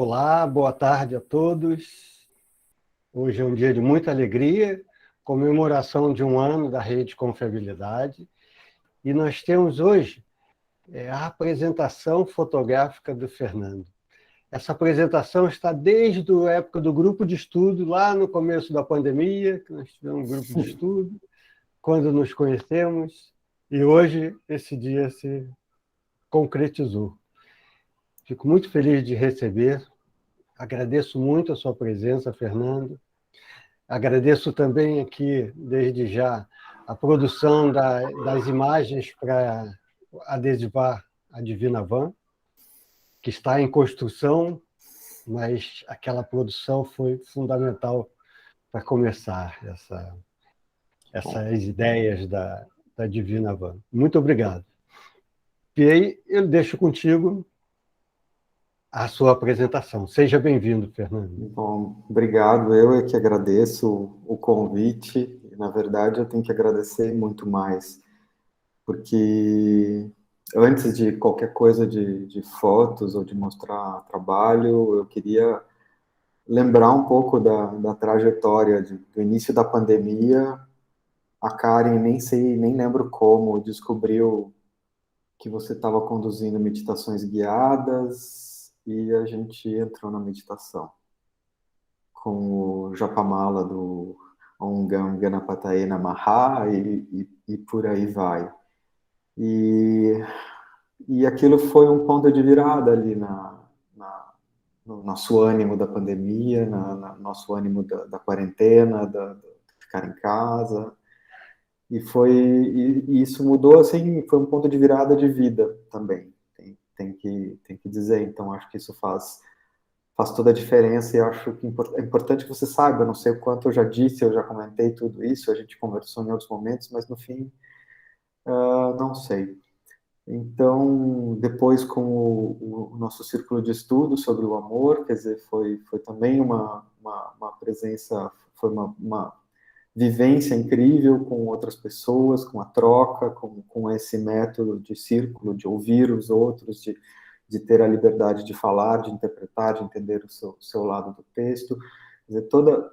Olá, boa tarde a todos. Hoje é um dia de muita alegria, comemoração de um ano da Rede Confiabilidade, e nós temos hoje a apresentação fotográfica do Fernando. Essa apresentação está desde a época do grupo de estudo, lá no começo da pandemia, que nós tivemos um grupo de estudo, quando nos conhecemos, e hoje esse dia se concretizou. Fico muito feliz de receber. Agradeço muito a sua presença, Fernando. Agradeço também aqui, desde já, a produção das imagens para adesivar a Divina Van, que está em construção, mas aquela produção foi fundamental para começar essas ideias da Divina Van. Muito obrigado. E aí eu deixo contigo a sua apresentação. Seja bem-vindo, Fernando. Bom, obrigado. Eu é que agradeço o convite. Na verdade, eu tenho que agradecer muito mais, porque antes de qualquer coisa de fotos ou de mostrar trabalho, eu queria lembrar um pouco da trajetória do início da pandemia. A Karen, nem lembro como, descobriu que você estava conduzindo meditações guiadas e a gente entrou na meditação com o Japamala do Om Ganapataye Namaha e por aí vai. E aquilo foi um ponto de virada ali no nosso ânimo da pandemia, no nosso ânimo da quarentena, de ficar em casa. E isso mudou, assim, foi um ponto de virada de vida também, tem que dizer. Então, acho que isso faz toda a diferença e acho que é importante que você saiba. Eu não sei o quanto eu já disse, eu já comentei tudo isso, a gente conversou em outros momentos, mas no fim, não sei. Então, depois com o nosso círculo de estudo sobre o amor, quer dizer, foi também uma presença, foi uma vivência incrível com outras pessoas, com a troca, com esse método de círculo, de ouvir os outros, de ter a liberdade de falar, de interpretar, de entender o seu lado do texto. Quer dizer,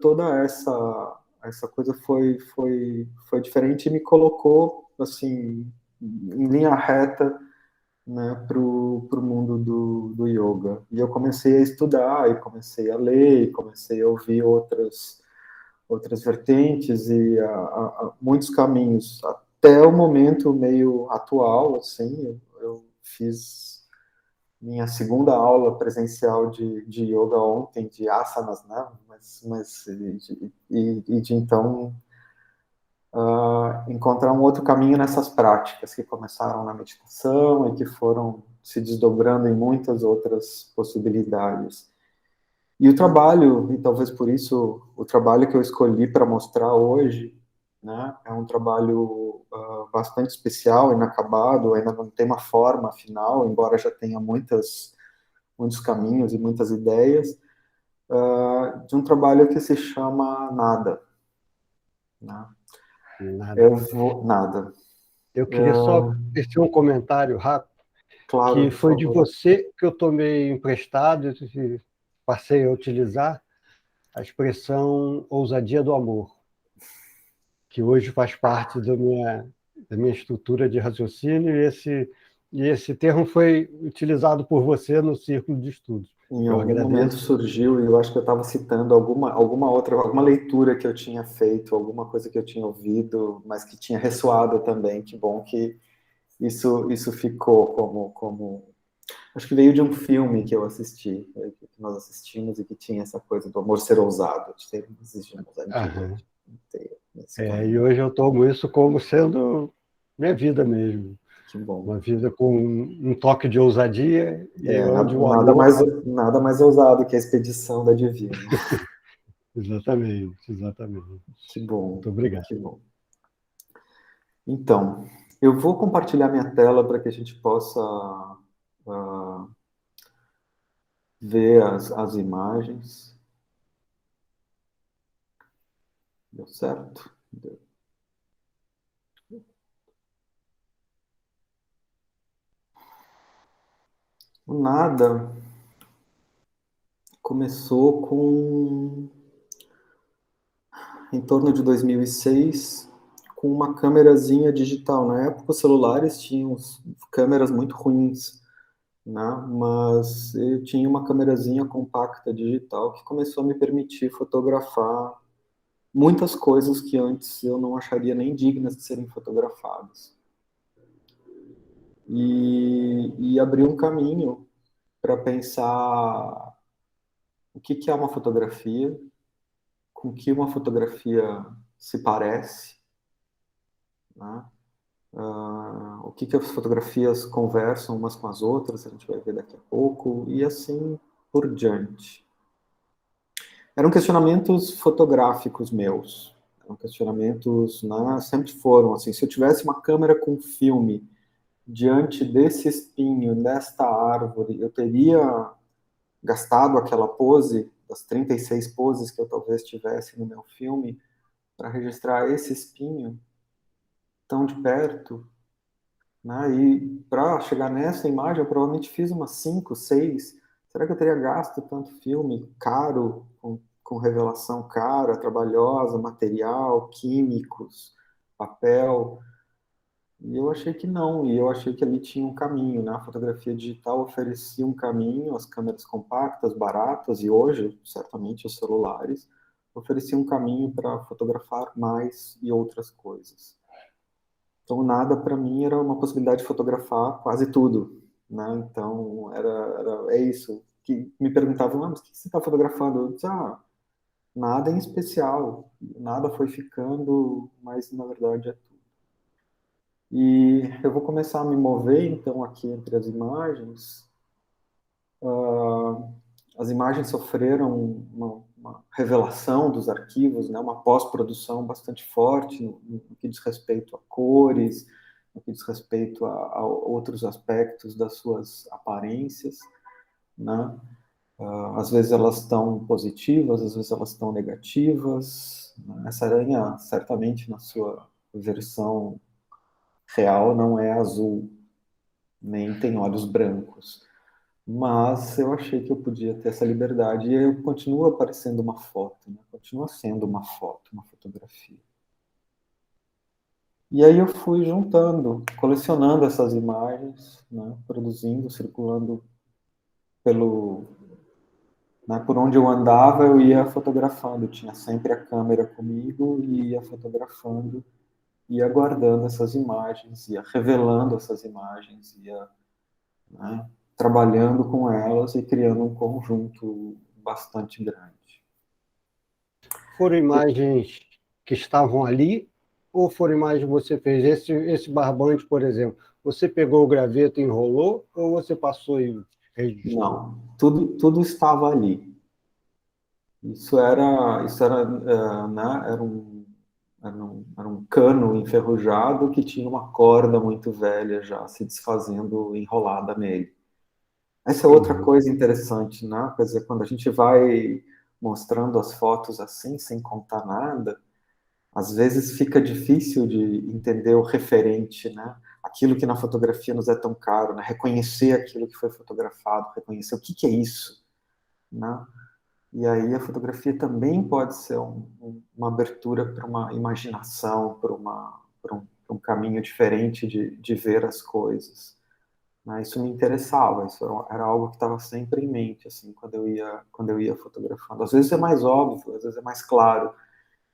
toda essa coisa foi diferente e me colocou, assim, em linha reta, né, para o mundo do yoga. E eu comecei a estudar, e comecei a ler, e comecei a ouvir outras vertentes e muitos caminhos, até o momento meio atual, assim. Eu fiz minha segunda aula presencial de yoga ontem, de asanas, né? E de então encontrar um outro caminho nessas práticas que começaram na meditação e que foram se desdobrando em muitas outras possibilidades. E o trabalho, e talvez por isso o trabalho que eu escolhi para mostrar hoje, né, é um trabalho bastante especial, inacabado, ainda não tem uma forma final, embora já tenha muitos caminhos e muitas ideias, de um trabalho que se chama Nada. Né? Nada. Nada. Eu queria só tecer um comentário rápido, Claro, que por foi de favor. você que eu tomei emprestado e passei a utilizar a expressão ousadia do amor, que hoje faz parte da minha estrutura de raciocínio, e esse termo foi utilizado por você no círculo de estudos. Em Eu algum momento agradeço. surgiu, e eu acho que eu estava citando alguma leitura que eu tinha feito, alguma coisa que eu tinha ouvido, mas que tinha ressoado também. Que bom que isso ficou como. Acho que veio de um filme que eu assisti, que nós assistimos, e que tinha essa coisa do amor ser ousado, de ter exigimos ousadia, Aham. de ter nesse E caminho. hoje eu tomo isso como sendo minha vida mesmo. Que bom. Uma vida com um toque de ousadia e onde o Nada amor... mais ousado que a expedição da Divina. Exatamente, exatamente. Que bom, Muito obrigado. que bom. Então, eu vou compartilhar minha tela para que a gente possa ver as imagens. Deu certo? Deu. O nada começou em torno de 2006, com uma câmerazinha digital. Na época, os celulares tinham câmeras muito ruins, né? Mas eu tinha uma câmerazinha compacta digital que começou a me permitir fotografar muitas coisas que antes eu não acharia nem dignas de serem fotografadas. E abriu um caminho para pensar o que é uma fotografia, com que uma fotografia se parece, né? O que as fotografias conversam umas com as outras, a gente vai ver daqui a pouco, e assim por diante. Eram questionamentos fotográficos meus, eram questionamentos, né, sempre foram, assim, se eu tivesse uma câmera com filme diante desse espinho, desta árvore, eu teria gastado aquela pose, das 36 poses que eu talvez tivesse no meu filme, para registrar esse espinho tão de perto, né? E para chegar nessa imagem, eu provavelmente fiz umas 5, 6. Será que eu teria gasto tanto filme caro, com revelação cara, trabalhosa, material, químicos, papel? E eu achei que não, e eu achei que ali tinha um caminho, né? A fotografia digital oferecia um caminho, as câmeras compactas, baratas, e hoje, certamente, os celulares, ofereciam um caminho para fotografar mais e outras coisas. Então, nada para mim era uma possibilidade de fotografar quase tudo, né? Então, é isso. Que me perguntavam, mas o que você está fotografando? Eu disse, nada em especial, nada foi ficando, mas na verdade é tudo. E eu vou começar a me mover, então, aqui entre as imagens. As imagens sofreram uma revelação dos arquivos, né, uma pós-produção bastante forte no que diz respeito a cores, no que diz respeito a outros aspectos das suas aparências, né? Às vezes elas estão positivas, às vezes elas estão negativas, né? Essa aranha, certamente, na sua versão real, não é azul, nem tem olhos brancos. Mas eu achei que eu podia ter essa liberdade e aí continua aparecendo uma foto, né? Continua sendo uma foto, uma fotografia. E aí eu fui juntando, colecionando essas imagens, né? Produzindo, circulando né? Por onde eu andava, eu ia fotografando. Eu tinha sempre a câmera comigo e ia fotografando, ia guardando essas imagens, ia revelando essas imagens, ia, né, trabalhando com elas e criando um conjunto bastante grande. Foram imagens que estavam ali ou foram imagens que você fez? Esse barbante, por exemplo, você pegou o graveto e enrolou ou você passou e registrou? Não, tudo estava ali. Isso era, né, era um cano enferrujado que tinha uma corda muito velha já se desfazendo enrolada nele. Essa é outra coisa interessante, né? Quer dizer, quando a gente vai mostrando as fotos assim, sem contar nada, às vezes fica difícil de entender o referente, né? Aquilo que na fotografia nos é tão caro, né? Reconhecer aquilo que foi fotografado, reconhecer o que é isso, né? E aí a fotografia também pode ser uma abertura para uma imaginação, para um caminho diferente de ver as coisas. Né? Isso me interessava, isso era algo que estava sempre em mente, assim, quando eu ia fotografando. Às vezes é mais óbvio, às vezes é mais claro.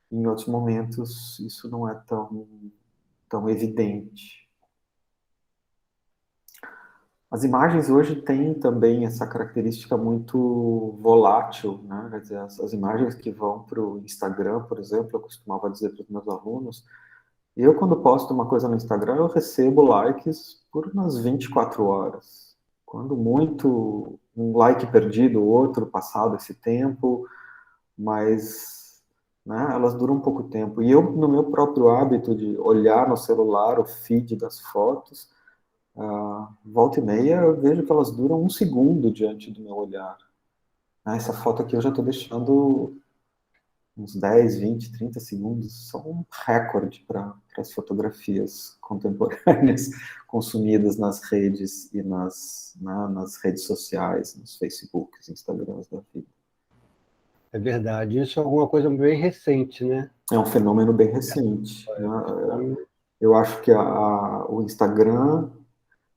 Em outros momentos isso não é tão evidente. As imagens hoje têm também essa característica muito volátil, né? Quer dizer, as imagens que vão para o Instagram, por exemplo, eu costumava dizer para os meus alunos, eu quando posto uma coisa no Instagram, eu recebo likes por umas 24 horas. Quando muito, um like perdido, outro passado esse tempo, mas, né, elas duram pouco tempo. E eu, no meu próprio hábito de olhar no celular o feed das fotos, volta e meia eu vejo que elas duram um segundo diante do meu olhar. Essa foto aqui eu já estou deixando uns 10, 20, 30 segundos. São um recorde para as fotografias contemporâneas consumidas nas redes e nas redes sociais, nos Facebooks, Instagrams da vida. É verdade. Isso é alguma coisa bem recente, né? É um fenômeno bem recente, né? Eu acho que o Instagram,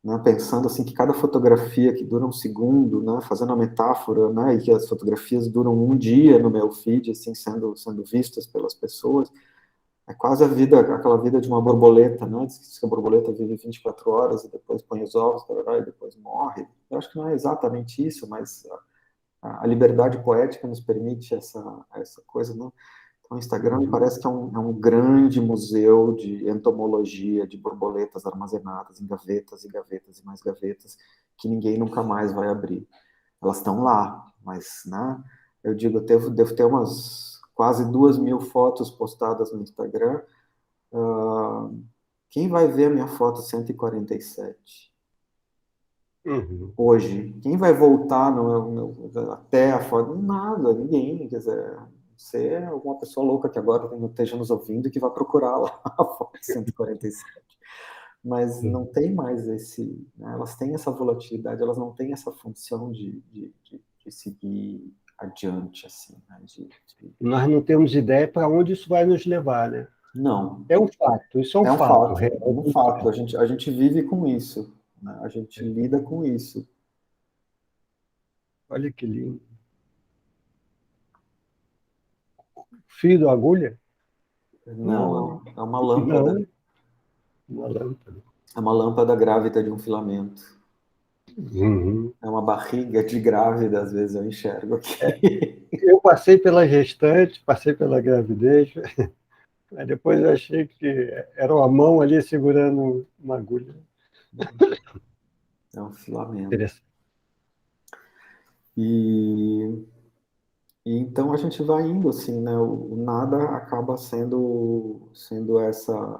né, pensando assim que cada fotografia que dura um segundo, né, fazendo a metáfora, né, e que as fotografias duram um dia no meu feed, assim, sendo vistas pelas pessoas, é quase a vida, aquela vida de uma borboleta, né? Diz que a borboleta vive 24 horas e depois põe os ovos, tarará, e depois morre. Eu acho que não é exatamente isso, mas a liberdade poética nos permite essa coisa, né? Então, o Instagram me parece que é um grande museu de entomologia, de borboletas armazenadas em gavetas e gavetas e mais gavetas, que ninguém nunca mais vai abrir. Elas estão lá, mas, né, eu digo, devo ter umas quase 2.000 fotos postadas no Instagram. Quem vai ver a minha foto 147 Uhum. hoje? Quem vai voltar até a foto? Nada, ninguém. Quer dizer, você é alguma pessoa louca que agora esteja nos ouvindo e que vai procurar lá a foto 147. Mas não tem mais esse, né? Elas têm essa volatilidade, elas não têm essa função de seguir adiante, assim, né? Nós não temos ideia para onde isso vai nos levar, né? Não, É um fato, isso é um é um fato, fato, é real, um um fato. fato. A gente vive com isso, né? A gente lida com isso. Olha que lindo. Fio da agulha? Não, Não, é uma lâmpada. não, uma lâmpada. É uma lâmpada grávida de um filamento. Uhum. É uma barriga de grávida, às vezes eu enxergo aqui. Eu passei pela gestante, passei pela gravidez, aí depois eu achei que era uma mão ali segurando uma agulha. É um filamento. Interessante. E, e então a gente vai indo assim, né? O nada acaba sendo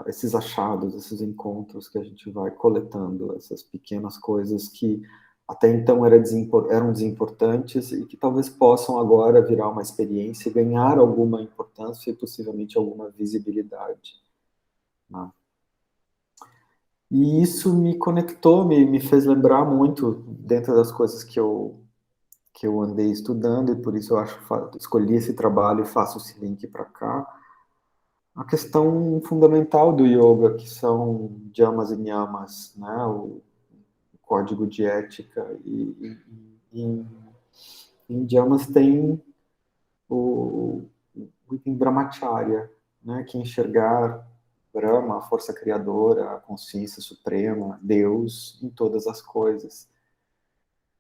esses achados, esses encontros que a gente vai coletando, essas pequenas coisas que até então eram desimportantes e que talvez possam agora virar uma experiência e ganhar alguma importância e possivelmente alguma visibilidade, né? E isso me conectou, me fez lembrar muito, dentro das coisas que eu andei estudando, e por isso eu acho escolhi esse trabalho e faço esse link para cá, a questão fundamental do yoga, que são yamas e niyamas, né? O código de ética. Em yamas tem o item brahmacharya, né? Que é enxergar Brahma, a força criadora, a consciência suprema, Deus em todas as coisas.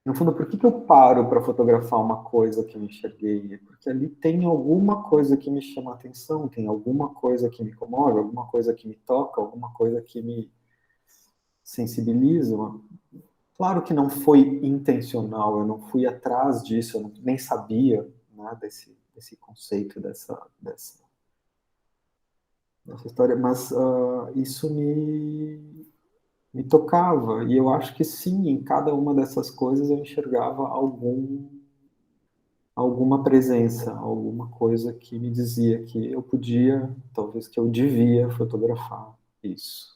No fundo, por que eu paro para fotografar uma coisa que eu enxerguei? Porque ali tem alguma coisa que me chama a atenção, tem alguma coisa que me comove, alguma coisa que me toca, alguma coisa que me sensibiliza. Claro que não foi intencional, eu não fui atrás disso, eu nem sabia, né, desse conceito, dessa história, mas isso me tocava, e eu acho que sim, em cada uma dessas coisas eu enxergava alguma presença, alguma coisa que me dizia que eu podia, talvez que eu devia fotografar isso.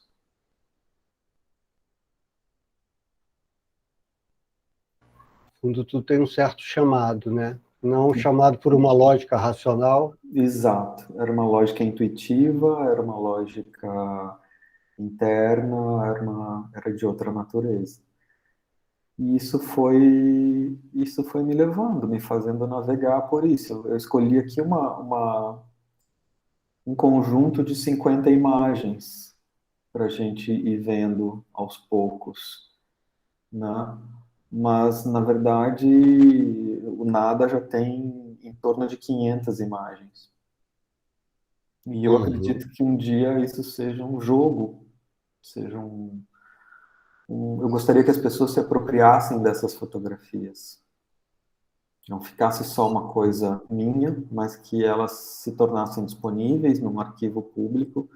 Quando tu tem um certo chamado, né? Não um chamado por uma lógica racional. Exato. Era uma lógica intuitiva, era uma lógica interna, era de outra natureza. E isso foi me levando, me fazendo navegar por isso. Eu escolhi aqui um conjunto de 50 imagens para a gente ir vendo aos poucos, né? Mas, na verdade, o nada já tem em torno de 500 imagens. E eu Uhum. acredito que um dia isso seja um jogo, seja eu gostaria que as pessoas se apropriassem dessas fotografias. Não ficasse só uma coisa minha, mas que elas se tornassem disponíveis num arquivo público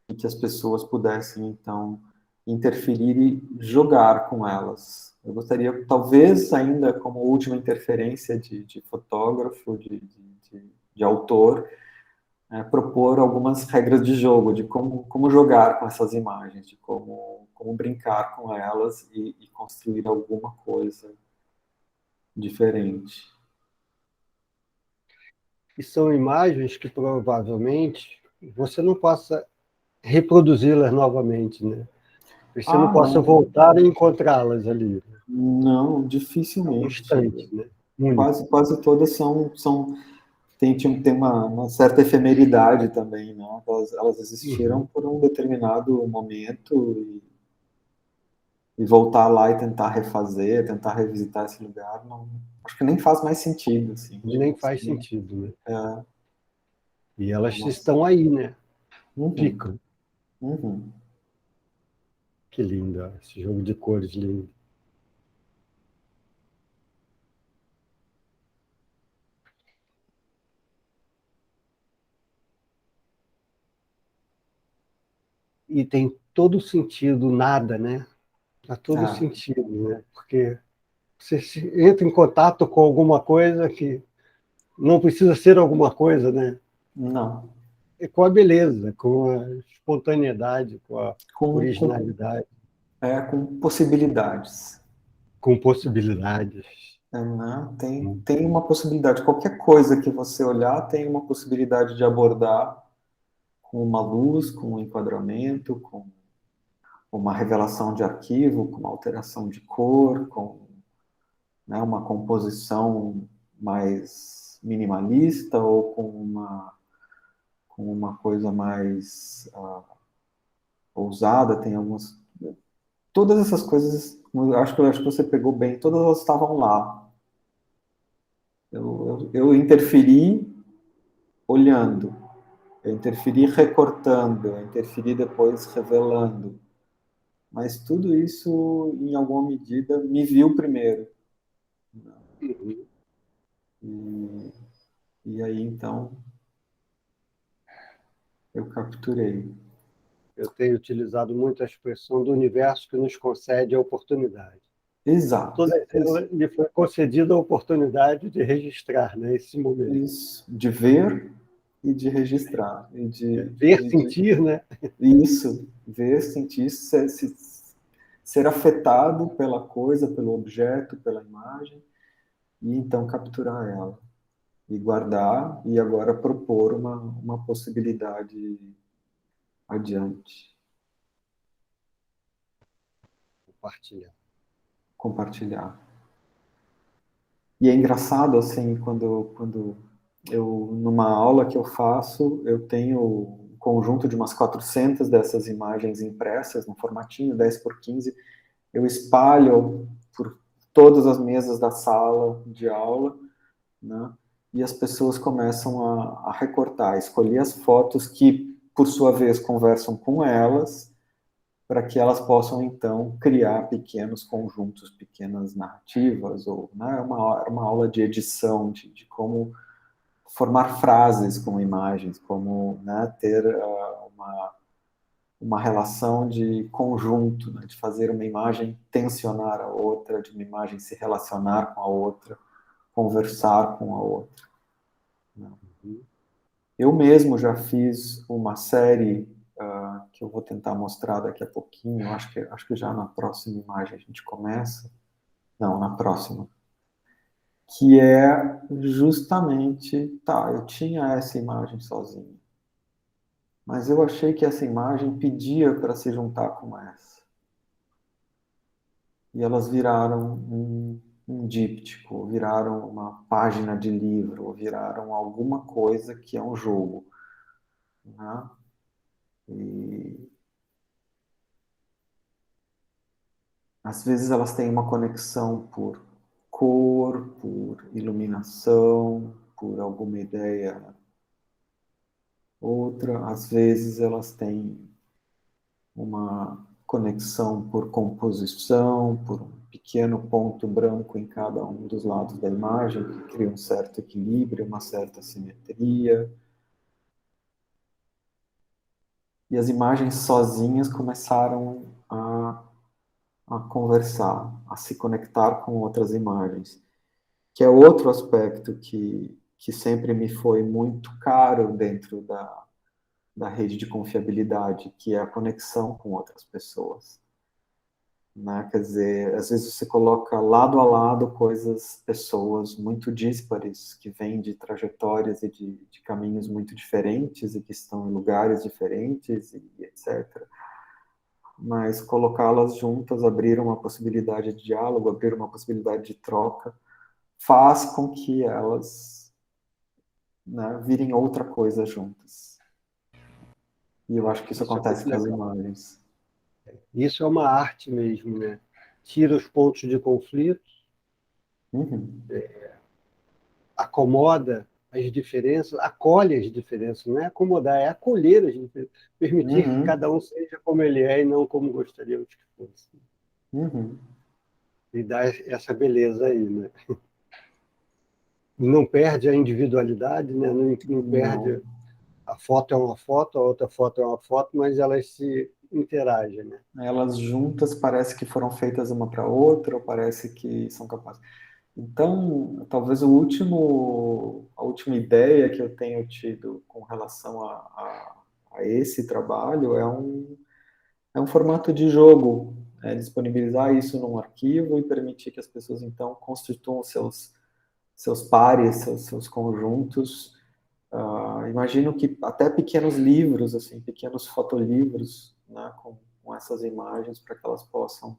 e que as pessoas pudessem, então, interferir e jogar com elas. Eu gostaria, talvez, ainda como última interferência de fotógrafo, de autor, propor algumas regras de jogo, de como jogar com essas imagens, de como brincar com elas e construir alguma coisa diferente. E são imagens que provavelmente você não possa reproduzi-las novamente, né? Você não possa Não. voltar e encontrá-las ali. Não, É um dificilmente. instante, né? Único. Quase todas tem uma certa efemeridade também, né? Elas existiram Uhum. por um determinado momento e voltar lá e tentar refazer, tentar revisitar esse lugar, não, acho que nem faz mais sentido, assim. Nem Acho faz que, sentido, né? é, E elas nossa. estão aí, né? Uhum, Ficam. uhum. Que lindo, ó, esse jogo de cores lindo. E tem todo sentido, nada, né? Dá todo É, sentido, né? Porque você entra em contato com alguma coisa que não precisa ser alguma coisa, né? não. É com a beleza, com a espontaneidade, com a Com, com, originalidade, com possibilidades. com possibilidades. É, né? Tem uma possibilidade. Qualquer coisa que você olhar tem uma possibilidade de abordar com uma luz, com um enquadramento, com uma revelação de arquivo, com uma alteração de cor, com, né, uma composição mais minimalista ou com uma coisa mais ousada. Tem algumas. Todas essas coisas, acho que você pegou bem, todas elas estavam lá. Eu interferi olhando, eu interferi recortando, eu interferi depois revelando. Mas tudo isso, em alguma medida, me viu primeiro. Uhum. E, e aí, então, eu capturei. Eu tenho utilizado muito a expressão do universo que nos concede a oportunidade. A Exato. toda ela lhe foi concedida a oportunidade de registrar, né, esse momento. Isso. De ver e de registrar. Ver, sentir, né? Isso. Ver, sentir, ser afetado pela coisa, pelo objeto, pela imagem, e então capturar ela. E guardar, e agora propor uma possibilidade adiante. Compartilhar. Compartilhar. E é engraçado, assim, quando numa aula que eu faço, eu tenho um conjunto de umas 400 dessas imagens impressas, num formatinho 10 por 15, eu espalho por todas as mesas da sala de aula, né? E as pessoas começam a recortar, a escolher as fotos que, por sua vez, conversam com elas, para que elas possam, então, criar pequenos conjuntos, pequenas narrativas, ou né, uma aula de edição, de como formar frases com imagens, como né, ter uma relação de conjunto, né, de fazer uma imagem tensionar a outra, de uma imagem se relacionar com a outra, conversar com a outra. Né. Uhum. Eu mesmo já fiz uma série que eu vou tentar mostrar daqui a pouquinho, acho que já na próxima imagem a gente começa. Não, na próxima. Que é justamente, tá, eu tinha essa imagem sozinho, mas eu achei que essa imagem pedia para se juntar com essa. E elas viraram um díptico, viraram uma página de livro, viraram alguma coisa que é um jogo. Né? E às vezes elas têm uma conexão por cor, por iluminação, por alguma ideia. Outra, às vezes elas têm uma conexão por composição, por um pequeno ponto branco em cada um dos lados da imagem, que cria um certo equilíbrio, uma certa simetria. E as imagens sozinhas começaram a conversar, a se conectar com outras imagens, que é outro aspecto que sempre me foi muito caro dentro da rede de confiabilidade, que é a conexão com outras pessoas. né? Quer dizer, às vezes você coloca lado a lado pessoas muito díspares, que vêm de trajetórias e de caminhos muito diferentes e que estão em lugares diferentes e etc. Mas colocá-las juntas, abrir uma possibilidade de diálogo, abrir uma possibilidade de troca, faz com que elas, né, virem outra coisa juntas. E eu acho que isso Isso é acontece muito com as legal. imagens. Isso é uma arte mesmo, né? Tira os pontos de conflito, Uhum. acomoda as diferenças, acolhe as diferenças, não é acomodar, é acolher as diferenças, permitir que Uhum. cada um seja como ele é e não como gostaríamos que fosse. Uhum. E dar essa beleza aí, né? Não perde a individualidade, né? Não Não. perde. A foto é uma foto, a outra foto é uma foto, mas elas se interagem, né? Elas juntas parece que foram feitas uma para outra, ou parece que são capazes. Então, talvez a última ideia que eu tenho tido com relação a esse trabalho é um formato de jogo, disponibilizar isso num arquivo e permitir que as pessoas, então, constituam seus pares, seus conjuntos. Imagino que até pequenos livros, assim, pequenos fotolivros, né, com essas imagens, para que elas possam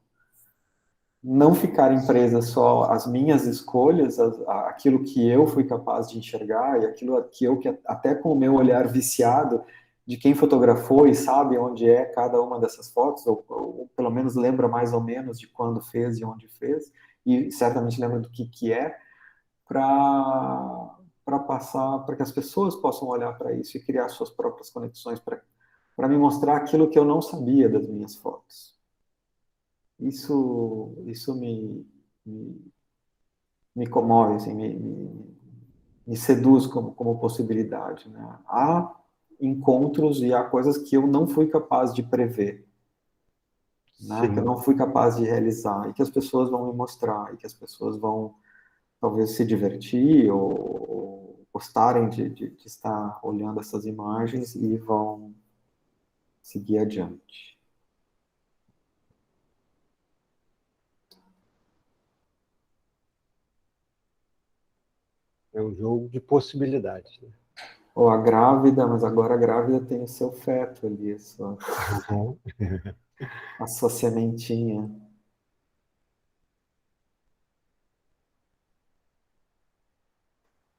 não ficarem presas só às minhas escolhas, aquilo que eu fui capaz de enxergar e aquilo que até com o meu olhar viciado de quem fotografou e sabe onde é cada uma dessas fotos, ou pelo menos lembra mais ou menos de quando fez e onde fez, e certamente lembra do que é, para passar, para que as pessoas possam olhar para isso e criar suas próprias conexões, para me mostrar aquilo que eu não sabia das minhas fotos. Isso me comove, assim, me seduz como possibilidade, né? Há encontros e há coisas que eu não fui capaz de prever, né? Que eu Sim. não fui capaz de realizar e que as pessoas vão me mostrar e que as pessoas vão talvez se divertir ou gostarem de estar olhando essas imagens e vão seguir adiante. É um jogo de possibilidades, né? Ou a grávida, mas agora a grávida tem o seu feto ali, Uhum. a sua sementinha.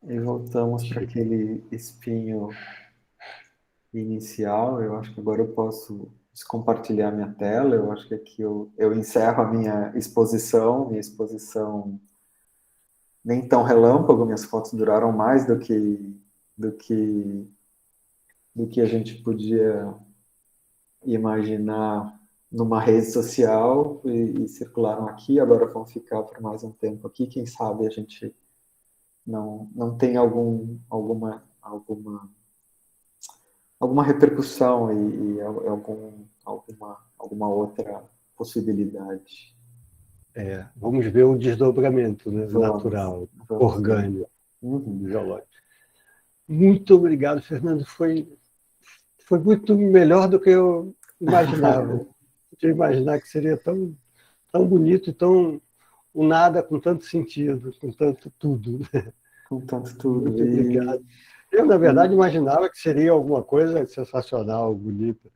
E voltamos para aquele espinho inicial. Eu acho que agora eu posso descompartilhar minha tela. Eu acho que aqui eu encerro a minha exposição nem tão relâmpago. Minhas fotos duraram mais do que, do que a gente podia imaginar numa rede social e circularam aqui. Agora vão ficar por mais um tempo aqui. Quem sabe a gente não tem alguma repercussão e alguma outra possibilidade. Vamos ver o desdobramento, né? Vamos, Natural, vamos ver. orgânico, Uhum. biológico. Muito obrigado, Fernando. Foi muito melhor do que eu imaginava. De imaginar que seria tão bonito e tão o nada com tanto sentido, com tanto tudo. Com tanto tudo. Muito obrigado. Eu, na verdade, imaginava que seria alguma coisa sensacional, bonita,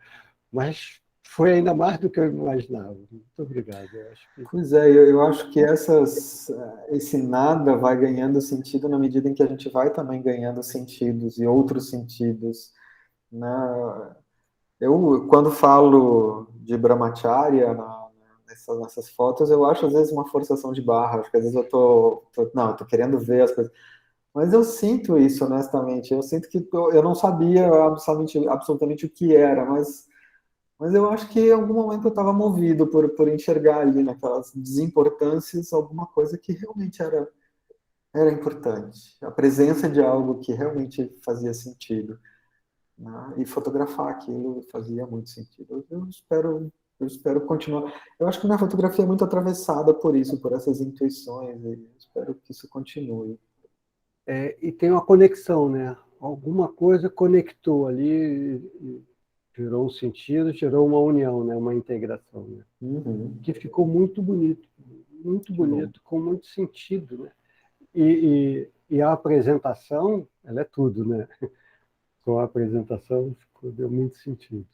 mas foi ainda mais do que eu imaginava. Muito obrigado. Eu acho que Pois é, eu acho que esse nada vai ganhando sentido na medida em que a gente vai também ganhando sentidos e outros sentidos, né? Eu, quando falo de Brahmacharya nessas fotos, eu acho às vezes uma forçação de barra. Acho que às vezes não, eu tô querendo ver as coisas. Mas eu sinto isso, honestamente. Eu sinto que eu não sabia absolutamente o que era, mas eu acho que em algum momento eu estava movido por enxergar ali naquelas desimportâncias alguma coisa que realmente era importante. A presença de algo que realmente fazia sentido, né? E fotografar aquilo fazia muito sentido. Eu espero continuar. Eu acho que minha fotografia é muito atravessada por isso, por essas intuições, e eu espero que isso continue. e tem uma conexão, né? Alguma coisa conectou ali, Gerou um sentido, gerou uma união, né? Uma integração, né? Que ficou muito bonito, com muito sentido, né? E a apresentação, ela é tudo, né? Com a apresentação deu muito sentido.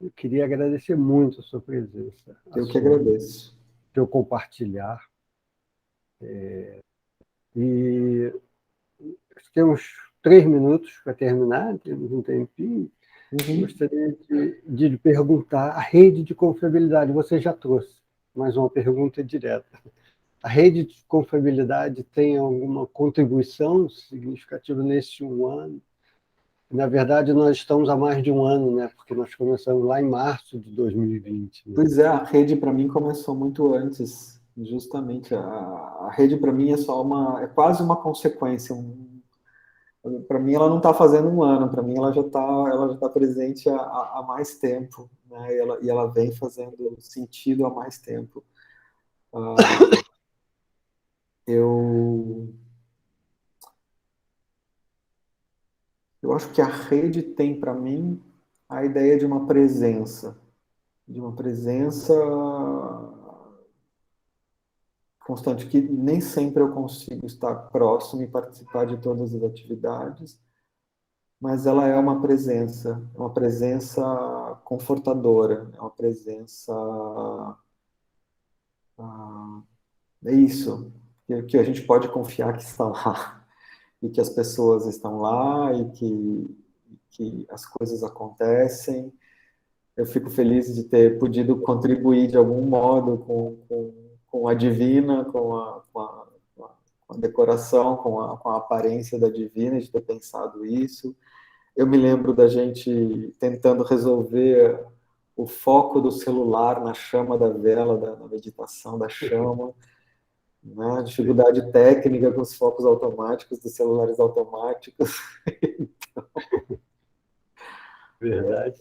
Eu queria agradecer muito a sua presença, Eu que agradeço. Teu compartilhar. E temos 3 minutos para terminar, temos um tempinho. Gostaria de lhe perguntar a rede de confiabilidade. Você já trouxe, mas uma pergunta direta. A rede de confiabilidade tem alguma contribuição significativa nesse 1 ano? Na verdade, nós estamos há mais de 1 ano, né? Porque nós começamos lá em março de 2020. Né? Pois é, a rede para mim começou muito antes. Justamente, a rede para mim é quase uma consequência. Para mim, ela não está fazendo 1 ano. Para mim, ela já tá presente há mais tempo, né? E ela vem fazendo sentido há mais tempo. Eu acho que a rede tem para mim a ideia de uma presença constante, que nem sempre eu consigo estar próximo e participar de todas as atividades, mas ela é uma presença confortadora, é uma presença, é isso, que a gente pode confiar que está lá, e que as pessoas estão lá, e que as coisas acontecem. Eu fico feliz de ter podido contribuir de algum modo com a Divina, com a decoração, com a aparência da Divina, de ter pensado isso. Eu me lembro da gente tentando resolver o foco do celular na chama da vela, na meditação da chama, né? Dificuldade técnica com os focos automáticos dos celulares automáticos. Verdade.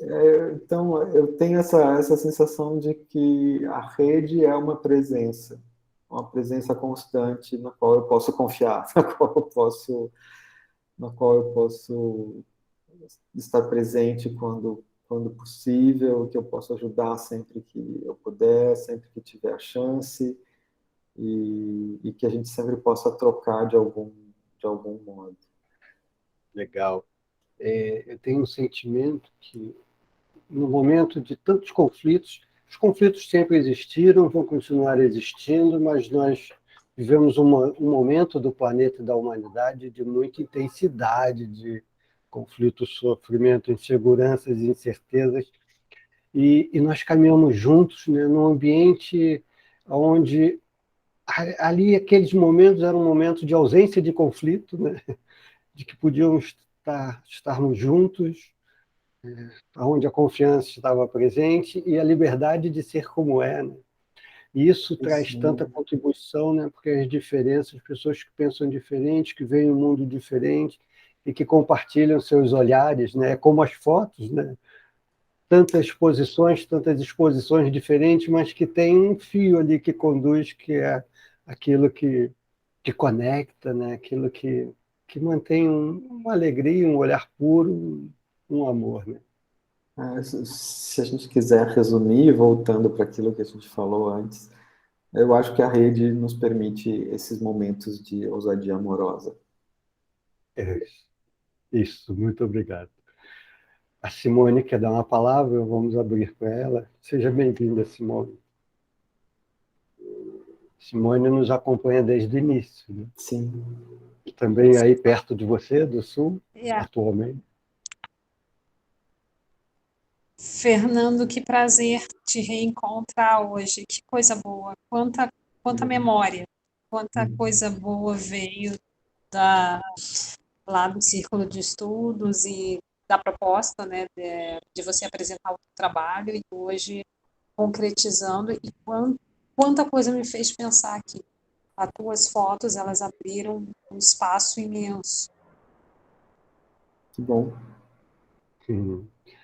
Então, eu tenho essa sensação de que a rede é uma presença constante na qual eu posso confiar, na qual eu posso estar presente quando possível, que eu posso ajudar sempre que eu puder, sempre que tiver a chance, e que a gente sempre possa trocar de algum modo. Legal. Eu tenho um sentimento que, no momento de tantos conflitos, os conflitos sempre existiram, vão continuar existindo, mas nós vivemos um momento do planeta e da humanidade de muita intensidade, de conflitos, sofrimento, inseguranças, incertezas, e nós caminhamos juntos, né, num ambiente onde ali aqueles momentos eram momentos de ausência de conflito, né, de que podíamos estarmos juntos, onde a confiança estava presente e a liberdade de ser como é. Né? E isso traz tanta contribuição, né? Porque as diferenças, pessoas que pensam diferente, que veem um mundo diferente e que compartilham seus olhares, né? Como as fotos, né? Tantas exposições diferentes, mas que tem um fio ali que conduz, que é aquilo que conecta, né? Aquilo que mantém uma alegria, um olhar puro, um amor. Né? Se a gente quiser resumir, voltando para aquilo que a gente falou antes, eu acho que a rede nos permite esses momentos de ousadia amorosa. Isso, muito obrigado. A Simone quer dar uma palavra, vamos abrir para ela. Seja bem-vinda, Simone. Simone nos acompanha desde o início. Né? Sim. Também aí perto de você, do Sul, atualmente. Fernando, que prazer te reencontrar hoje. Que coisa boa. Quanta memória. Quanta coisa boa veio lá do Círculo de Estudos e da proposta, né, de você apresentar o trabalho e hoje concretizando. E quanta coisa me fez pensar aqui. As tuas fotos, elas abriram um espaço imenso. Que bom.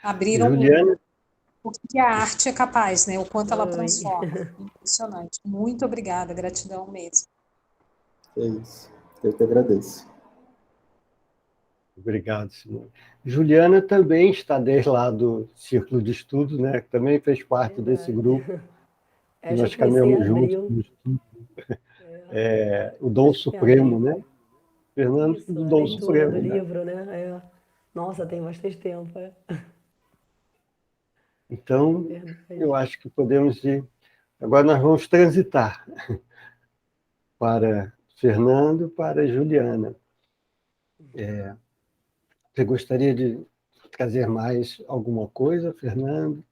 Abriram Juliana? O que a arte é capaz, né? O quanto ela transforma. Impressionante. Muito obrigada, gratidão mesmo. É isso. Eu que agradeço. Obrigado, Simone. Juliana também está desde lá do Círculo de Estudos, né? Também fez parte desse Verdade. grupo, que Essa eu nós comecei em caminhamos juntos abril. no estudo. É, O Dom acho que em abril. Supremo, né? Fernando Isso, do a Dom leitura do Supremo, né? livro, né? Nossa, tem bastante tempo, Então, eu verdade. acho que podemos ir. Agora nós vamos transitar para Fernando, para Juliana. Você gostaria de trazer mais alguma coisa, Fernando?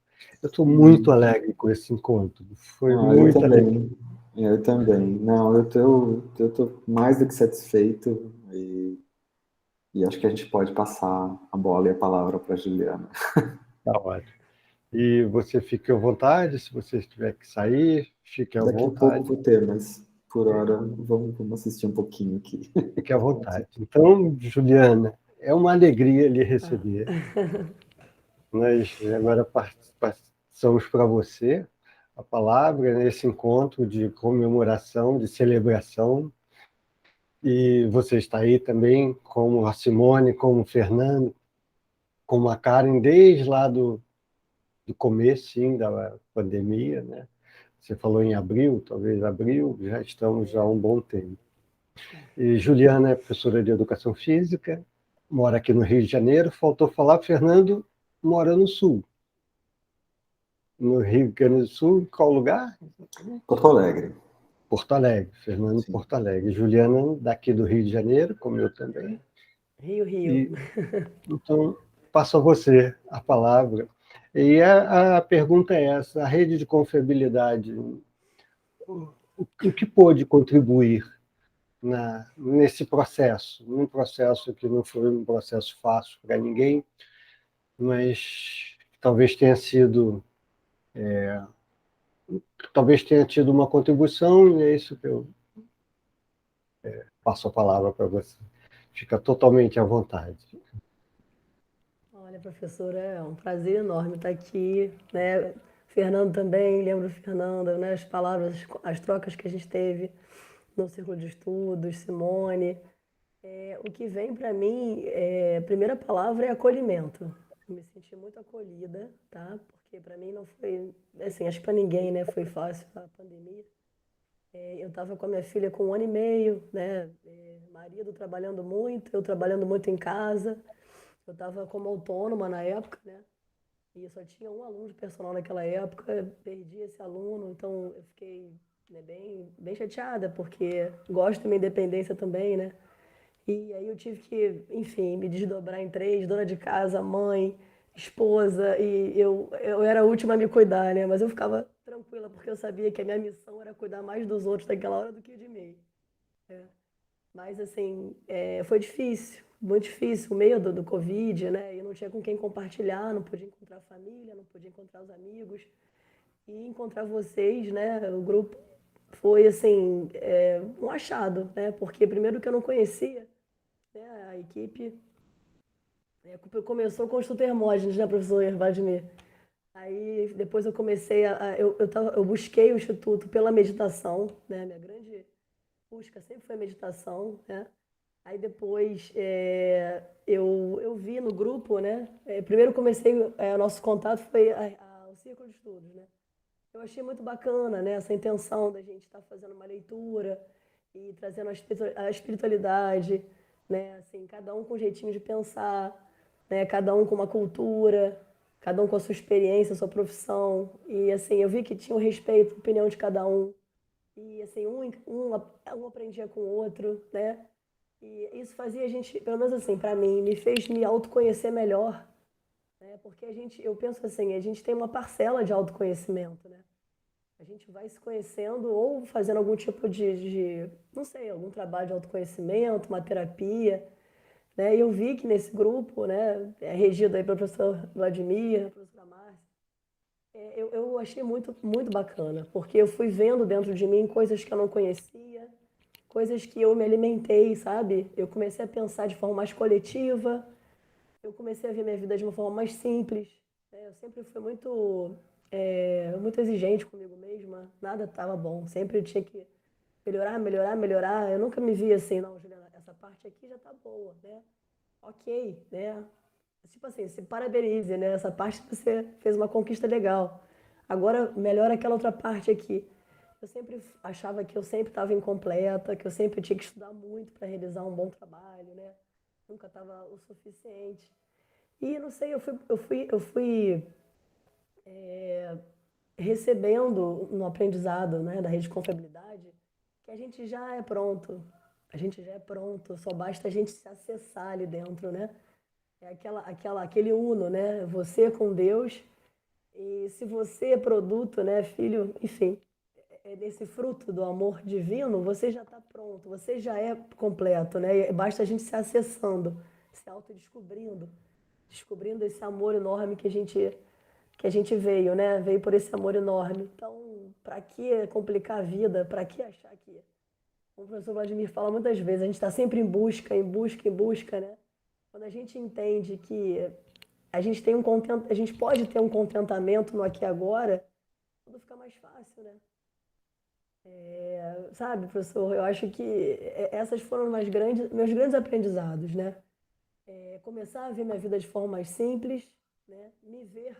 Eu estou muito Hum. alegre com esse encontro. Foi Eu muita alegria. também. Eu também. Não, eu tô mais do que satisfeito e acho que a gente pode passar a bola e a palavra para a Juliana. Tá ótimo. E você fique à vontade, se você tiver que sair, fique à Daqui a pouco vontade. vou ter, mas por hora vamos assistir um pouquinho aqui. Fique à vontade. Então, Juliana, é uma alegria lhe Ah. receber. Nós agora passamos para você a palavra nesse encontro de comemoração, de celebração. E você está aí também, como a Simone, como o Fernando, como a Karen, desde lá do começo, sim, da pandemia, né? Você falou em abril, talvez abril, já estamos há um bom tempo. E Juliana é professora de Educação Física, mora aqui no Rio de Janeiro. Faltou falar, Fernando mora no Sul. No Rio Grande do Sul, qual lugar? Porto Alegre. Porto Alegre, Fernando Sim. Porto Alegre. Juliana, daqui do Rio de Janeiro, como eu também. Rio, Rio. E, então, passo a você a palavra. E a pergunta é essa: a rede de confiabilidade, o que pôde contribuir nesse processo? Um processo que não foi um processo fácil para ninguém, mas talvez tenha tido uma contribuição, e é isso que eu passo a palavra para você. Fica totalmente à vontade. Olha, professora, é um prazer enorme estar aqui, né? Fernando também, lembro do Fernando, né? As palavras, as trocas que a gente teve no Círculo de Estudos, Simone. O que vem para mim, a primeira palavra é acolhimento. Eu me senti muito acolhida, tá? Porque para mim não foi, assim, acho que para ninguém, né? Foi fácil a pandemia. Eu estava com a minha filha com 1 ano e meio, né? Marido trabalhando muito, eu trabalhando muito em casa. Eu estava como autônoma na época, né? E eu só tinha um aluno de personal naquela época, perdi esse aluno, então eu fiquei, né, bem chateada, porque gosto da minha independência também, né? E aí eu tive que, enfim, me desdobrar em três, dona de casa, mãe, esposa, e eu era a última a me cuidar, né? Mas eu ficava tranquila, porque eu sabia que a minha missão era cuidar mais dos outros naquela hora do que de mim. Mas, assim, foi difícil, muito difícil, o medo do Covid, né? Eu não tinha com quem compartilhar, não podia encontrar a família, não podia encontrar os amigos. E encontrar vocês, né, o grupo, foi, assim, um achado, né? Porque primeiro que eu não conhecia, né, a equipe começou com os Supermógenes, né, professor Vladimir? Aí depois eu comecei eu busquei o Instituto pela meditação, né? Minha grande busca sempre foi meditação, né? Aí depois eu vi no grupo, né? Primeiro comecei, o nosso contato foi o Círculo de Estudos, né? Eu achei muito bacana, né? Essa intenção da gente estar fazendo uma leitura e trazendo a espiritualidade, né? Assim, cada um com um jeitinho de pensar, né? Cada um com uma cultura, cada um com a sua experiência, a sua profissão. E assim, eu vi que tinha o respeito, a opinião de cada um. E assim, um aprendia com o outro, né? E isso fazia a gente, pelo menos assim, para mim, me fez me autoconhecer melhor, né? Porque eu penso assim, a gente tem uma parcela de autoconhecimento, né? A gente vai se conhecendo ou fazendo algum tipo não sei, algum trabalho de autoconhecimento, uma terapia, né? E eu vi que nesse grupo, né, regido aí pelo professor Vladimir, professora Márcia, eu achei muito, muito bacana, porque eu fui vendo dentro de mim coisas que eu não conhecia, coisas que eu me alimentei, sabe? Eu comecei a pensar de forma mais coletiva, eu comecei a ver minha vida de uma forma mais simples, né? Eu sempre fui muito exigente comigo mesma, nada estava bom, sempre eu tinha que melhorar, melhorar, melhorar. Eu nunca me via assim, não, Juliana, essa parte aqui já está boa, né? ok, né? Tipo assim, se parabenize, né? Essa parte você fez uma conquista legal. Agora, melhora aquela outra parte aqui. Eu sempre achava que eu sempre estava incompleta, que eu sempre tinha que estudar muito para realizar um bom trabalho, né? Nunca estava o suficiente. E não sei, eu fui recebendo no aprendizado, né, da rede de confiabilidade, que a gente já é pronto. A gente já é pronto, só basta a gente se acessar ali dentro, né? É aquele uno, né? Você com Deus. E se você é produto, né, filho, enfim, é desse fruto do amor divino, você já está pronto, você já é completo, né? E basta a gente se acessando, se autodescobrindo, descobrindo esse amor enorme que a gente veio, né? Veio por esse amor enorme. Então, para que complicar a vida? Para que achar que, como o professor Vladimir fala muitas vezes, a gente está sempre em busca, em busca, em busca, né? Quando a gente entende que a gente pode ter um contentamento no aqui e agora, tudo fica mais fácil, né? Sabe, professor, eu acho que essas foram meus grandes aprendizados, né? Começar a ver minha vida de forma mais simples, né? Me ver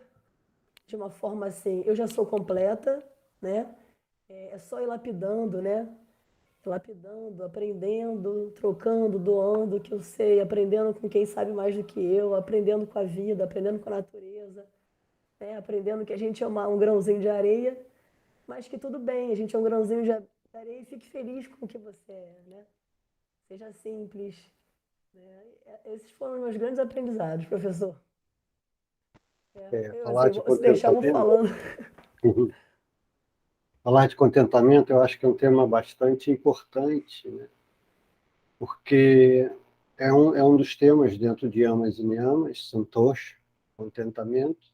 de uma forma assim, eu já sou completa, né? É só ir lapidando, né? Lapidando, aprendendo, trocando, doando o que eu sei, aprendendo com quem sabe mais do que eu, aprendendo com a vida, aprendendo com a natureza, né? Aprendendo que a gente é um grãozinho de areia, mas que tudo bem, a gente é um grãozinho de areia e fique feliz com o que você é, né? Seja simples, né? Esses foram os meus grandes aprendizados, professor. Eu, Falar assim, de se deixar, eu vou contentamento, falando. falar de contentamento, eu acho que é um tema bastante importante, né? Porque é um dos temas dentro de Yamas e Niyamas, Santosha, contentamento.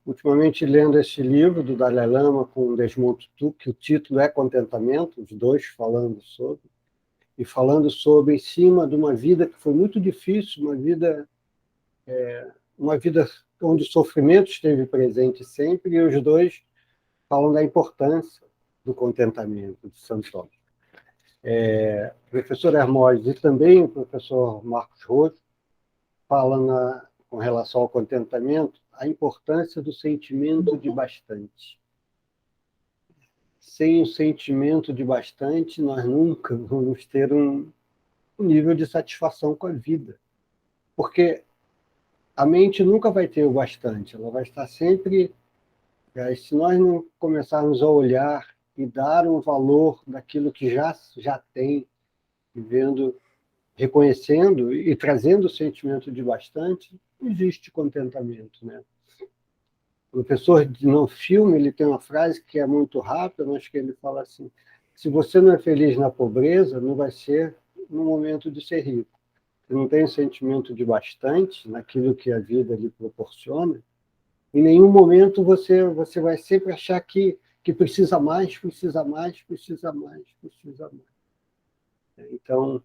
Ultimamente, lendo esse livro do Dalai Lama com Desmond Tutu, que o título é Contentamento, os dois falando sobre, e falando sobre em cima de uma vida que foi muito difícil, uma vida onde o sofrimento esteve presente sempre, e os dois falam da importância do contentamento de Santosha. O professor Hermógenes e também o professor Marcos Rocha falam com relação ao contentamento a importância do sentimento de bastante. Sem o sentimento de bastante, nós nunca vamos ter um nível de satisfação com a vida. Porque a mente nunca vai ter o bastante, ela vai estar sempre. Se nós não começarmos a olhar e dar um valor daquilo que já tem, vendo, reconhecendo e trazendo o sentimento de bastante, existe contentamento, né? O professor no filme ele tem uma frase que é muito rápida, mas que ele fala assim: se você não é feliz na pobreza, não vai ser no momento de ser rico. Se não tem sentimento de bastante naquilo que a vida lhe proporciona, em nenhum momento você vai sempre achar que precisa mais, precisa mais, precisa mais, precisa mais. Então,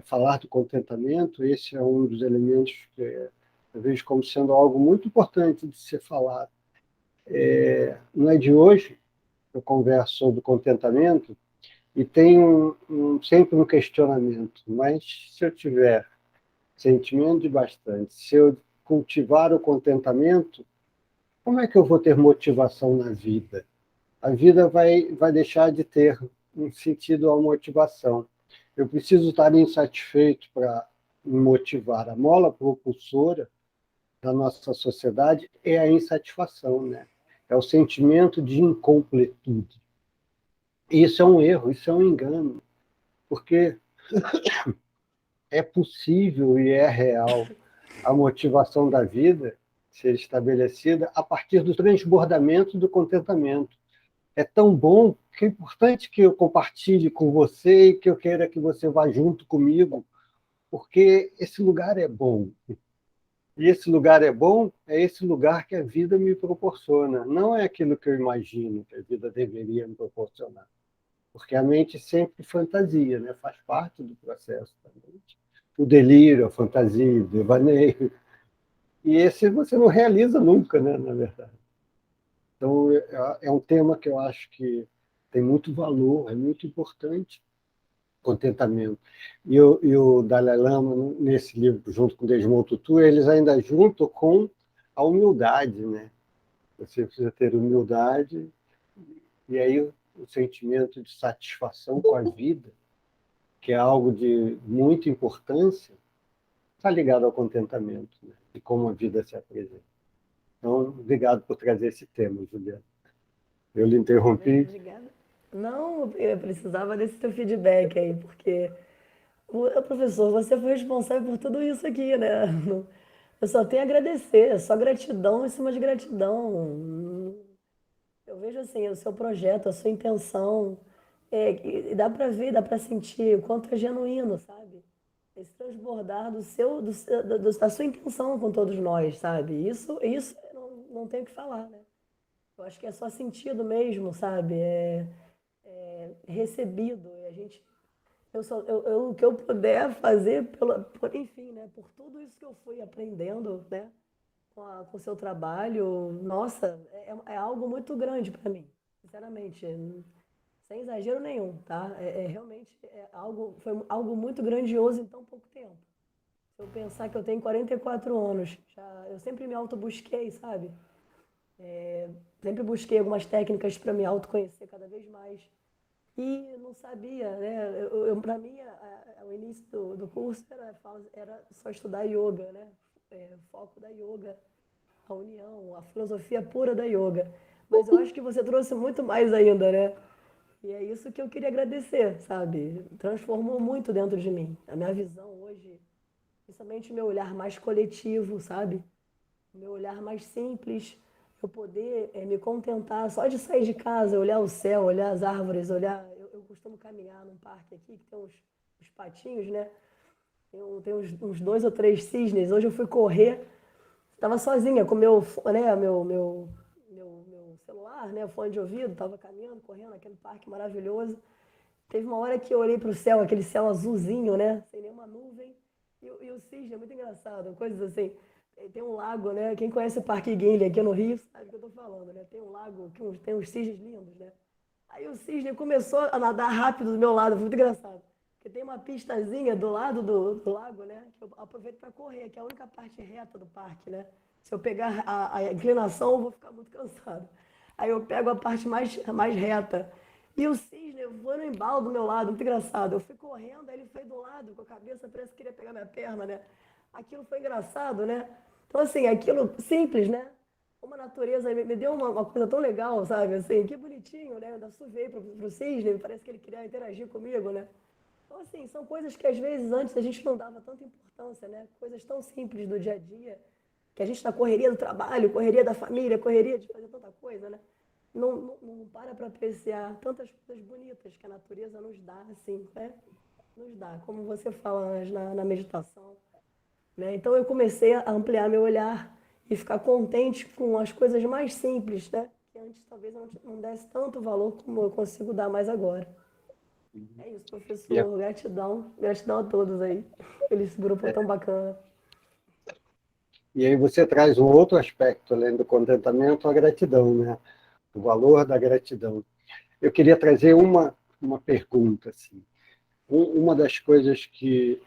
falar do contentamento, esse é um dos elementos que eu vejo como sendo algo muito importante de ser falado. Não é de hoje que eu converso sobre contentamento e tenho sempre um questionamento, mas se eu tiver sentimento de bastante, se eu cultivar o contentamento, como é que eu vou ter motivação na vida? A vida vai deixar de ter um sentido à motivação. Eu preciso estar insatisfeito para me motivar. A mola propulsora da nossa sociedade é a insatisfação, né? É o sentimento de incompletude. E isso é um erro, isso é um engano, porque é possível e é real a motivação da vida ser estabelecida a partir do transbordamento do contentamento. É tão bom que é importante que eu compartilhe com você e que eu queira que você vá junto comigo, porque esse lugar é bom. E esse lugar é bom, é esse lugar que a vida me proporciona. Não é aquilo que eu imagino que a vida deveria me proporcionar. Porque a mente sempre fantasia, né? Faz parte do processo da mente. O delírio, a fantasia, o devaneio. E esse você não realiza nunca, né? Na verdade. Então, é um tema que eu acho que tem muito valor, é muito importante. contentamento. E o Dalai Lama, nesse livro, junto com Desmond Tutu, eles ainda juntam com a humildade, né? Você precisa ter humildade, e aí o sentimento de satisfação com a vida, que é algo de muita importância, está ligado ao contentamento, né? E como a vida se apresenta. Então, obrigado por trazer esse tema, Juliana. Eu lhe interrompi. Obrigada. Não, eu precisava desse teu feedback aí, porque, professor, você foi responsável por tudo isso aqui, né? Eu só tenho a agradecer, é só gratidão em cima de gratidão. Eu vejo assim, o seu projeto, a sua intenção, e dá para ver, dá para sentir o quanto é genuíno, sabe? Esse transbordar da sua intenção com todos nós, sabe? Isso não tem o que falar, né? Eu acho que é só sentido mesmo, sabe? Recebido. E a gente, o que eu puder fazer, enfim, né? Por tudo isso que eu fui aprendendo, né? Com o seu trabalho, nossa, é algo muito grande para mim, sinceramente, sem exagero nenhum, tá? Realmente foi algo muito grandioso em tão pouco tempo. Se eu pensar que eu tenho 44 anos, eu sempre me autobusquei, sabe? Sempre busquei algumas técnicas para me autoconhecer cada vez mais. E não sabia, né? Para mim, o início do curso era só estudar yoga, né? O foco da yoga, a união, a filosofia pura da yoga. Mas eu acho que você trouxe muito mais ainda, né? E é isso que eu queria agradecer, sabe? Transformou muito dentro de mim. A minha visão hoje, principalmente o meu olhar mais coletivo, sabe? O meu olhar mais simples, eu poder me contentar só de sair de casa, olhar o céu, olhar as árvores, olhar. Eu costumo caminhar num parque aqui que tem uns patinhos, né? Tem uns 2 ou 3 cisnes. Hoje eu fui correr, estava sozinha com né, meu celular, né, o fone de ouvido, estava caminhando, correndo naquele parque maravilhoso. Teve uma hora que eu olhei para o céu, aquele céu azulzinho, né, sem nenhuma nuvem, e o cisne é muito engraçado, coisas assim. Tem um lago, né? Quem conhece o Parque Guinle aqui no Rio sabe o que eu estou falando, né? Tem um lago que tem uns cisnes lindos, né? Aí o cisne começou a nadar rápido do meu lado, foi muito engraçado. Porque tem uma pistazinha do lado do lago, né? Que eu aproveito para correr, que é a única parte reta do parque, né? Se eu pegar a inclinação, eu vou ficar muito cansado. Aí eu pego a parte mais reta. E o cisne voou no embalo do meu lado, muito engraçado. Eu fui correndo, aí ele foi do lado, com a cabeça, parece que queria pegar minha perna, né? Aquilo foi engraçado, né? Então, assim, aquilo simples, né? Uma natureza me deu uma coisa tão legal, sabe? Assim, que bonitinho, né? Eu ainda suvi pro cisne, parece que ele queria interagir comigo, né? Então, assim, são coisas que às vezes antes a gente não dava tanta importância, né? Coisas tão simples do dia a dia, que a gente na correria do trabalho, correria da família, correria de fazer tanta coisa, né? Não para apreciar tantas coisas bonitas que a natureza nos dá, assim, né? Nos dá, como você fala na meditação, né? Então eu comecei a ampliar meu olhar e ficar contente com as coisas mais simples, né? Que antes talvez eu não desse tanto valor como eu consigo dar mais agora. É isso, E, a- professor. Gratidão. Gratidão a todos aí. Esse grupo tão bacana. e aí você traz um outro aspecto, além do contentamento, a gratidão, né? O valor da gratidão. Eu queria trazer uma pergunta, assim. Uma das coisas que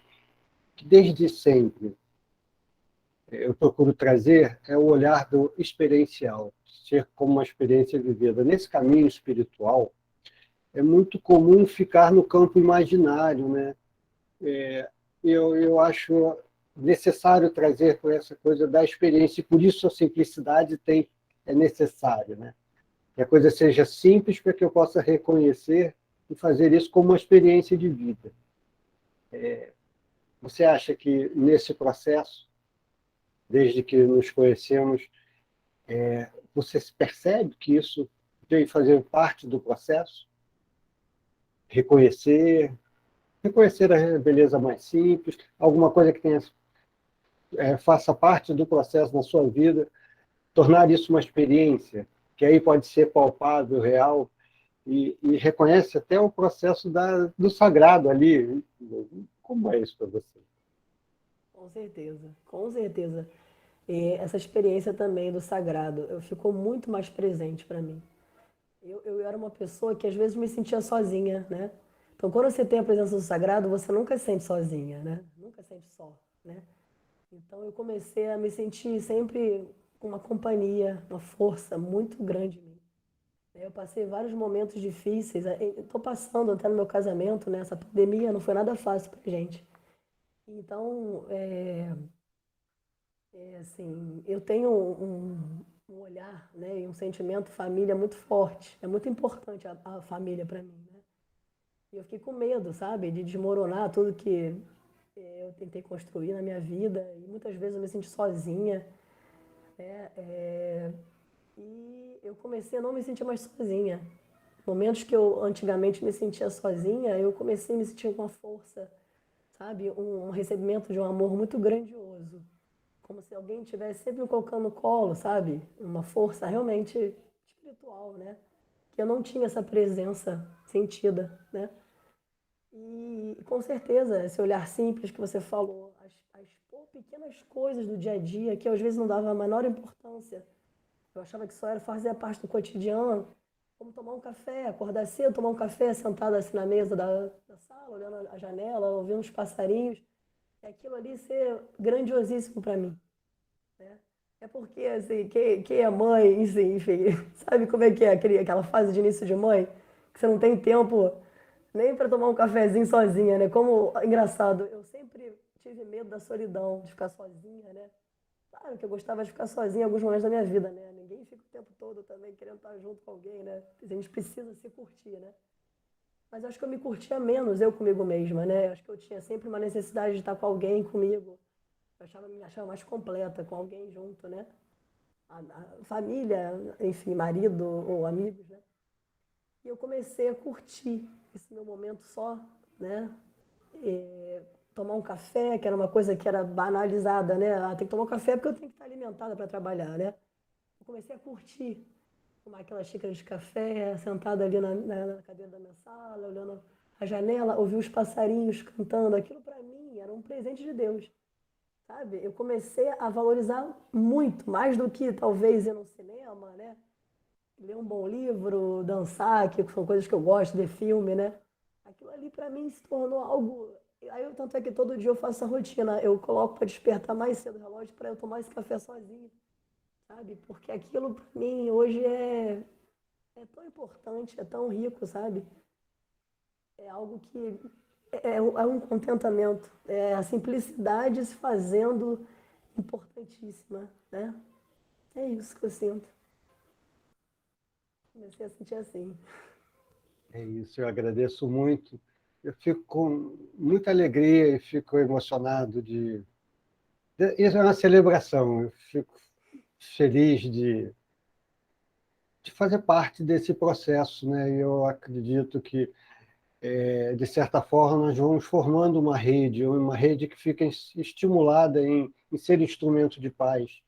desde sempre eu procuro trazer é o olhar do experiencial, ser como uma experiência vivida. Nesse caminho espiritual, é muito comum ficar no campo imaginário, né? Eu acho necessário trazer por essa coisa da experiência, e por isso a simplicidade é necessária, né? Que a coisa seja simples para que eu possa reconhecer e fazer isso como uma experiência de vida. Você acha que nesse processo, desde que nos conhecemos, você percebe que isso veio fazer parte do processo? Reconhecer a beleza mais simples, alguma coisa que faça parte do processo na sua vida, tornar isso uma experiência, que aí pode ser palpável, real, e reconhece até o processo do sagrado ali. Como é isso para você? Com certeza, com certeza. E essa experiência também do sagrado, ficou muito mais presente para mim. Eu era uma pessoa que às vezes me sentia sozinha, né? Então, quando você tem a presença do sagrado, você nunca se sente sozinha, né? Nunca se sente só, né? Então, eu comecei a me sentir sempre com uma companhia, uma força muito grande em mim. Eu passei vários momentos difíceis. Estou passando até no meu casamento, né? Essa pandemia não foi nada fácil pra gente. Então, assim, eu tenho um olhar, né, e um sentimento família muito forte. É muito importante a família para mim, né? E eu fiquei com medo, sabe, de desmoronar tudo que eu tentei construir na minha vida. E muitas vezes eu me senti sozinha, né? E eu comecei a não me sentir mais sozinha. Momentos que eu antigamente me sentia sozinha, eu comecei a me sentir com uma força, sabe? Um recebimento de um amor muito grandioso. Como se alguém estivesse sempre me colocando no colo, sabe? Uma força realmente espiritual, né? Que eu não tinha essa presença sentida, né? E com certeza, esse olhar simples que você falou, as pequenas coisas do dia a dia que eu, às vezes não dava a menor importância. Eu achava que só era fazer parte do cotidiano, como tomar um café, acordar cedo, tomar um café sentada assim na mesa da sala, olhando a janela, ouvindo os passarinhos. E aquilo ali ser grandiosíssimo para mim, né? É porque, assim, quem é mãe, enfim, sabe como é que é aquela fase de início de mãe? Que você não tem tempo nem para tomar um cafezinho sozinha, né? Como, engraçado, eu sempre tive medo da solidão, de ficar sozinha, né? Claro que eu gostava de ficar sozinha em alguns momentos da minha vida, né? Ninguém fica o tempo todo também querendo estar junto com alguém, né? A gente precisa se curtir, né? Mas eu acho que eu me curtia menos eu comigo mesma, né? Eu acho que eu tinha sempre uma necessidade de estar com alguém comigo. Me achava mais completa com alguém junto, né? A família, enfim, marido ou amigos, né? E eu comecei a curtir esse meu momento só, né? Tomar um café, que era uma coisa que era banalizada, né? Ah, tem que tomar um café porque eu tenho que estar alimentada para trabalhar, né? Eu comecei a curtir tomar aquela xícara de café, sentada ali na cadeira da minha sala, olhando a janela, ouvir os passarinhos cantando. Aquilo para mim era um presente de Deus, sabe? Eu comecei a valorizar muito, mais do que talvez ir no cinema, né? Ler um bom livro, dançar, que são coisas que eu gosto, ver filme, né? Aquilo ali para mim se tornou algo. Tanto é que todo dia eu faço essa rotina. Eu coloco para despertar mais cedo o relógio para eu tomar esse café sozinha, sabe? Porque aquilo para mim hoje é tão importante, é tão rico, sabe? É algo que é um contentamento. É a simplicidade se fazendo importantíssima, né? É isso que eu sinto. Comecei a sentir assim. É isso, eu agradeço muito. Eu fico com muita alegria e fico emocionado isso é uma celebração. Eu fico feliz de fazer parte desse processo, né? E eu acredito que, de certa forma, nós vamos formando uma rede que fica estimulada em ser instrumento de paz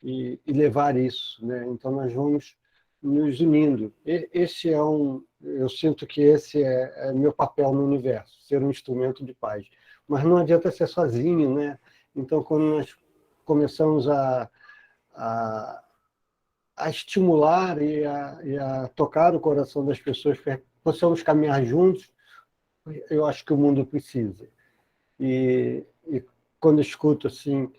e levar isso, né? Então nós vamos nos unindo. Esse eu sinto que esse é meu papel no universo, ser um instrumento de paz. Mas não adianta ser sozinho, né? Então quando nós começamos a estimular e a tocar o coração das pessoas, para que possamos caminhar juntos, eu acho que o mundo precisa. E quando eu escuto assim,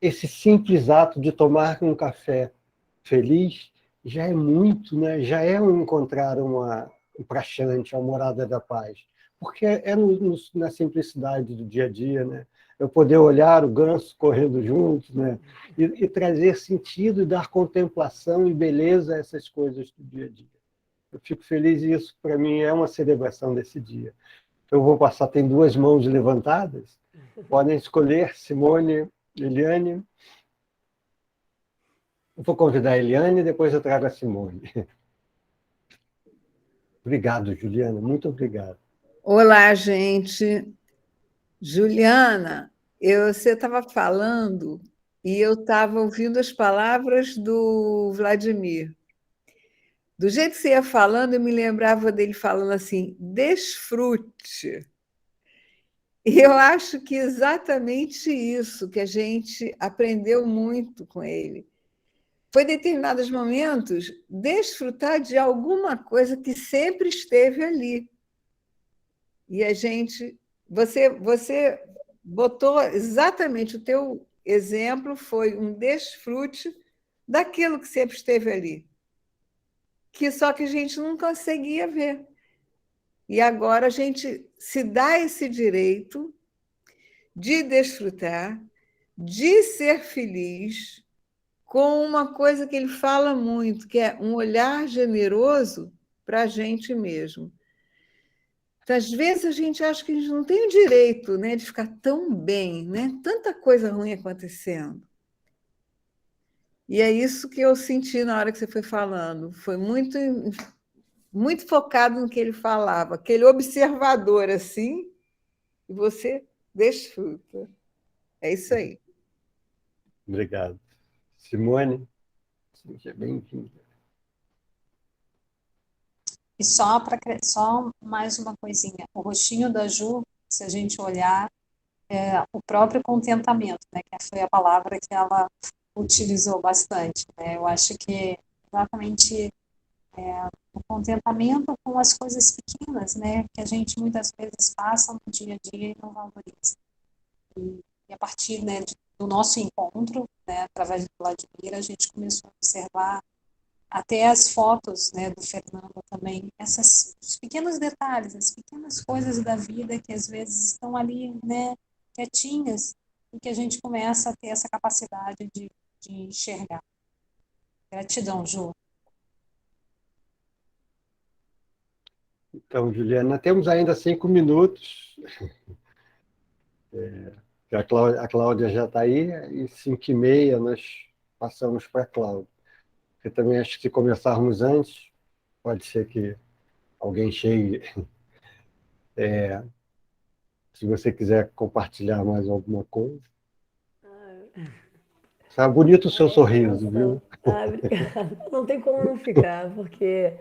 esse simples ato de tomar um café feliz já é muito, né? Já é encontrar um praxante, a morada da paz. Porque na simplicidade do dia a dia, né? Eu poder olhar o ganso correndo junto, né? E trazer sentido e dar contemplação e beleza a essas coisas do dia a dia. Eu fico feliz e isso, para mim, é uma celebração desse dia. Eu vou passar, tem duas mãos levantadas, podem escolher, Simone, Eliane. Eu vou convidar a Eliane e depois eu trago a Simone. Obrigado, Juliana, muito obrigado. Olá, gente. Juliana, você estava falando e eu estava ouvindo as palavras do Vladimir. Do jeito que você ia falando, eu me lembrava dele falando assim, desfrute. E eu acho que exatamente isso que a gente aprendeu muito com ele. Foi, em determinados momentos, desfrutar de alguma coisa que sempre esteve ali. E a gente... Você botou exatamente o teu exemplo, foi um desfrute daquilo que sempre esteve ali, que só que a gente não conseguia ver. E agora a gente se dá esse direito de desfrutar, de ser feliz, com uma coisa que ele fala muito, que é um olhar generoso para a gente mesmo. Então, às vezes a gente acha que a gente não tem o direito, né, de ficar tão bem, né? Tanta coisa ruim acontecendo. E é isso que eu senti na hora que você foi falando. Foi muito focado no que ele falava, aquele observador assim, e você desfruta. É isso aí. Obrigado. Simone, seja bem-vinda. E só mais uma coisinha. O rostinho da Ju, se a gente olhar, é o próprio contentamento, né? Que foi a palavra que ela utilizou bastante, né? Eu acho que exatamente o contentamento com as coisas pequenas, né? Que a gente muitas vezes passa no dia a dia e não valoriza. E a partir, né, do nosso encontro, né, através do Vladimir, a gente começou a observar até as fotos, né, do Fernando também, os pequenos detalhes, as pequenas coisas da vida que às vezes estão ali, né, quietinhas, e que a gente começa a ter essa capacidade de enxergar. Gratidão, Ju. Então, Juliana, temos ainda 5 minutos. A Cláudia já está aí, e 5h30 nós passamos para a Cláudia. Eu também acho que se começarmos antes, pode ser que alguém chegue. Se você quiser compartilhar mais alguma coisa. Está bonito o seu sorriso, viu? Obrigada. Não tem como não ficar, porque,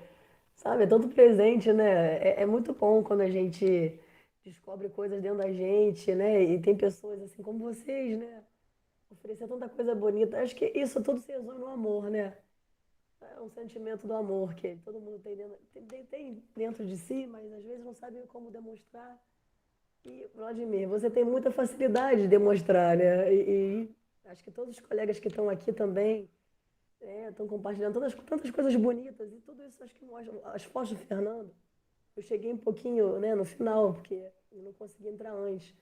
sabe, é tanto presente, né? É muito bom quando a gente descobre coisas dentro da gente, né? E tem pessoas assim como vocês, né? Oferecer tanta coisa bonita. Acho que isso tudo se resume no amor, né? É um sentimento do amor que todo mundo tem dentro de si, mas às vezes não sabe como demonstrar. E, Vladimir, você tem muita facilidade de demonstrar, né? E acho que todos os colegas que estão aqui também estão compartilhando tantas coisas bonitas. E tudo isso acho que mostra. As fotos do Fernando, eu cheguei um pouquinho, né, no final, porque eu não consegui entrar antes.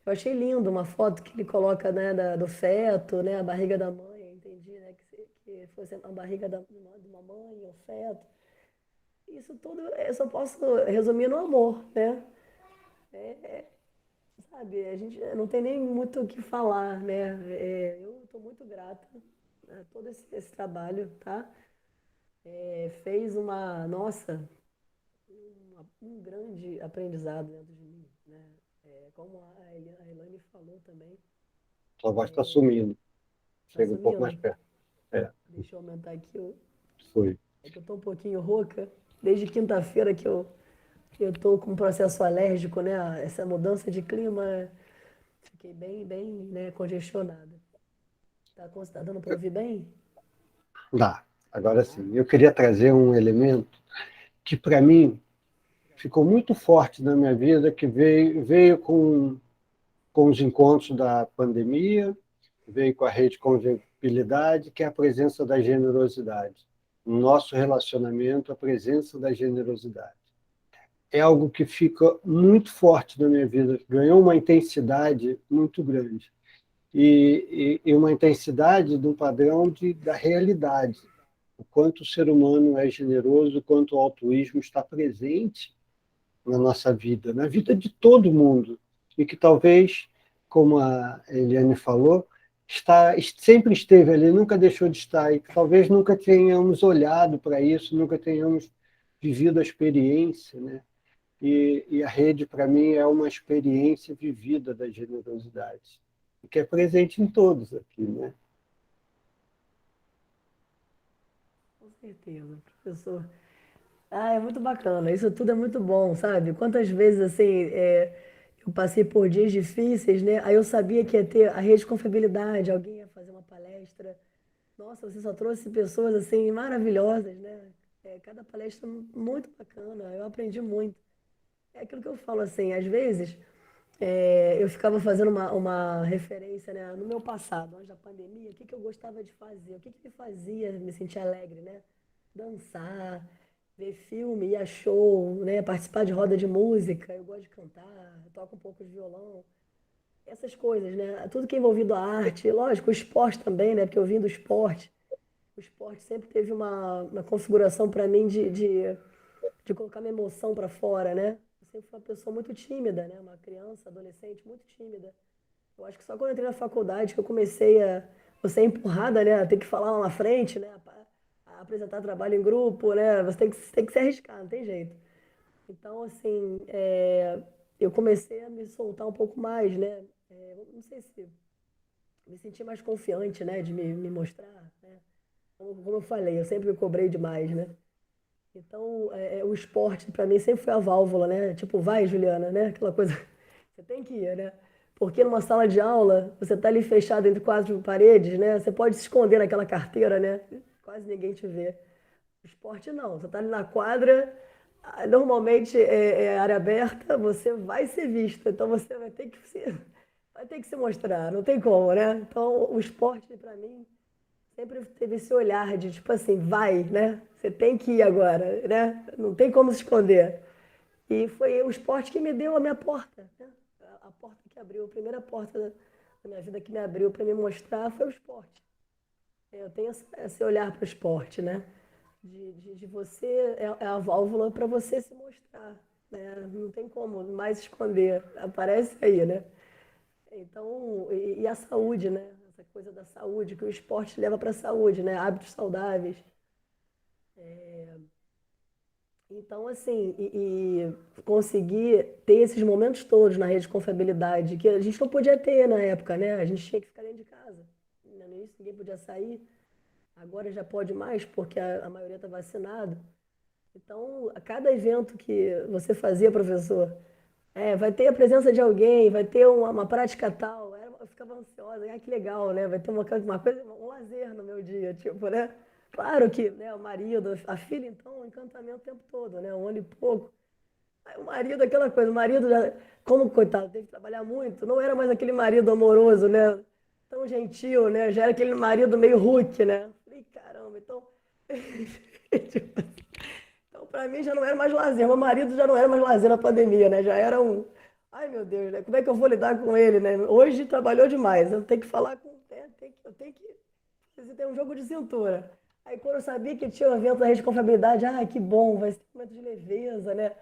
Eu achei lindo uma foto que ele coloca, né, do feto, né, a barriga da mãe. Eu entendi, né, que fosse a barriga de uma mãe, o feto. Isso tudo eu só posso resumir no amor, né? Sabe, a gente não tem nem muito o que falar, né? Eu estou muito grata a todo esse trabalho, tá? Fez um grande aprendizado dentro de mim, né? Como a Elaine falou também. Sua voz está sumindo. Tá Chega um pouco mais sumindo? perto. Deixa eu aumentar aqui. Foi. É que eu estou um pouquinho rouca. Desde quinta-feira que eu estou com um processo alérgico, né? Essa mudança de clima, fiquei bem, né, congestionada. Tá dando para ouvir bem? Dá. Agora sim. Eu queria trazer um elemento que, para mim, ficou muito forte na minha vida, que veio com os encontros da pandemia, veio com a rede Convivialidade, que é a presença da generosidade. No nosso relacionamento, a presença da generosidade. É algo que fica muito forte na minha vida, ganhou uma intensidade muito grande. E uma intensidade do padrão da realidade. O quanto o ser humano é generoso, o quanto o altruísmo está presente na nossa vida, na vida de todo mundo. E que talvez, como a Eliane falou, sempre esteve ali, nunca deixou de estar, e que talvez nunca tenhamos olhado para isso, nunca tenhamos vivido a experiência, né? E a rede, para mim, é uma experiência vivida da generosidade, que é presente em todos aqui, né? Com certeza, professor. É muito bacana. Isso tudo é muito bom, sabe? Quantas vezes, assim, eu passei por dias difíceis, né? Aí eu sabia que ia ter a rede de confiabilidade, alguém ia fazer uma palestra. Nossa, você só trouxe pessoas, assim, maravilhosas, né? Cada palestra muito bacana. Eu aprendi muito. É aquilo que eu falo assim, às vezes eu ficava fazendo uma referência, né, no meu passado, antes da pandemia, o que que eu gostava de fazer, o que que me fazia me sentir alegre, né? Dançar, ver filme, ir a show, né, participar de roda de música, eu gosto de cantar, eu toco um pouco de violão, essas coisas, né? Tudo que é envolvido a arte, lógico, o esporte também, né? Porque eu vim do esporte. O esporte sempre teve uma configuração para mim de colocar minha emoção para fora, né? Eu sempre fui uma pessoa muito tímida, né? Uma criança, adolescente muito tímida. Eu acho que só quando eu entrei na faculdade que eu comecei a ser empurrada, né? A ter que falar lá na frente, né? A apresentar trabalho em grupo, né? Você tem que se arriscar, não tem jeito. Então, assim, eu comecei a me soltar um pouco mais, né? Não sei se me sentir mais confiante, né? De me mostrar, né? Como eu falei, eu sempre me cobrei demais, né? Então, o esporte para mim sempre foi a válvula, né? Tipo, vai, Juliana, né? Aquela coisa, você tem que ir, né? Porque numa sala de aula, você tá ali fechado entre quatro paredes, né? Você pode se esconder naquela carteira, né? Quase ninguém te vê. O esporte não, você tá ali na quadra, normalmente é área aberta, você vai ser vista, então você vai ter que se mostrar, não tem como, né? Então, o esporte para mim sempre teve esse olhar de tipo assim, vai, né? Você tem que ir agora, né? Não tem como se esconder. E foi o esporte que me deu a minha porta, né? A porta que abriu, a primeira porta da minha vida que me abriu para me mostrar foi o esporte. Eu tenho esse olhar para o esporte, né? De você, é a válvula para você se mostrar, né? Não tem como mais esconder, aparece aí, né? Então, e a saúde, né? Essa coisa da saúde, que o esporte leva para a saúde, né? Hábitos saudáveis. Então, assim, conseguir ter esses momentos todos na rede de confiabilidade, que a gente não podia ter na época, né? A gente tinha que ficar dentro de casa. No início, ninguém podia sair. Agora já pode mais, porque a maioria está vacinado. Então, a cada evento que você fazia, professor, vai ter a presença de alguém, vai ter uma prática tal. Eu ficava ansiosa, que legal, né? Vai ter uma coisa, um lazer no meu dia, tipo, né? Claro que, né, o marido, a filha, então, um encantamento o tempo todo, né? Um ano e pouco. Aí o marido, aquela coisa, o marido já, como coitado, teve que trabalhar muito, não era mais aquele marido amoroso, né? Tão gentil, né? Já era aquele marido meio Hulk, né? Falei, caramba, então. Tipo, então, para mim, já não era mais lazer. Meu marido já não era mais lazer na pandemia, né? Já era um. Ai, meu Deus, né? Como é que eu vou lidar com ele, né? Hoje trabalhou demais. Eu tenho que falar com. Eu tenho que. Você tem um jogo de cintura. Aí, quando eu sabia que tinha um evento da rede de confiabilidade, que bom, vai ser um momento de leveza, né?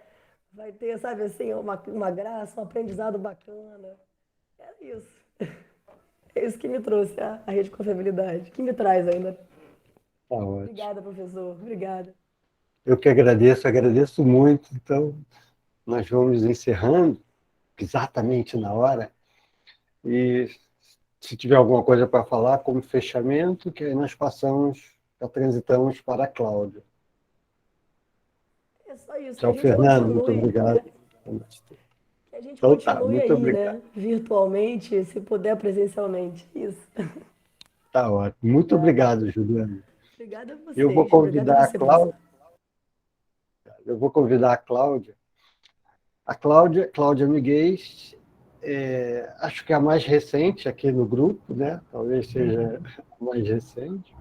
Vai ter, sabe assim, uma graça, um aprendizado bacana. É isso. É isso que me trouxe a rede de confiabilidade. Que me traz ainda. Tá ótimo. Obrigada, professor. Obrigada. Eu que agradeço muito. Então, nós vamos encerrando exatamente na hora. E se tiver alguma coisa para falar como fechamento, que aí nós transitamos para a Cláudia. É só isso, que a Tchau, gente Fernando. Muito continue, obrigado. né? Que a gente Então tá, continue muito aí, obrigado. né? Virtualmente, se puder presencialmente. Isso. Tá ótimo. Muito Tá. obrigado, Juliana. Obrigada a Eu vou vocês. Obrigada a convidar a você, professor. Cláudia. Eu vou convidar a Cláudia. A Cláudia Miguel, acho que é a mais recente aqui no grupo, né? Talvez seja a mais recente.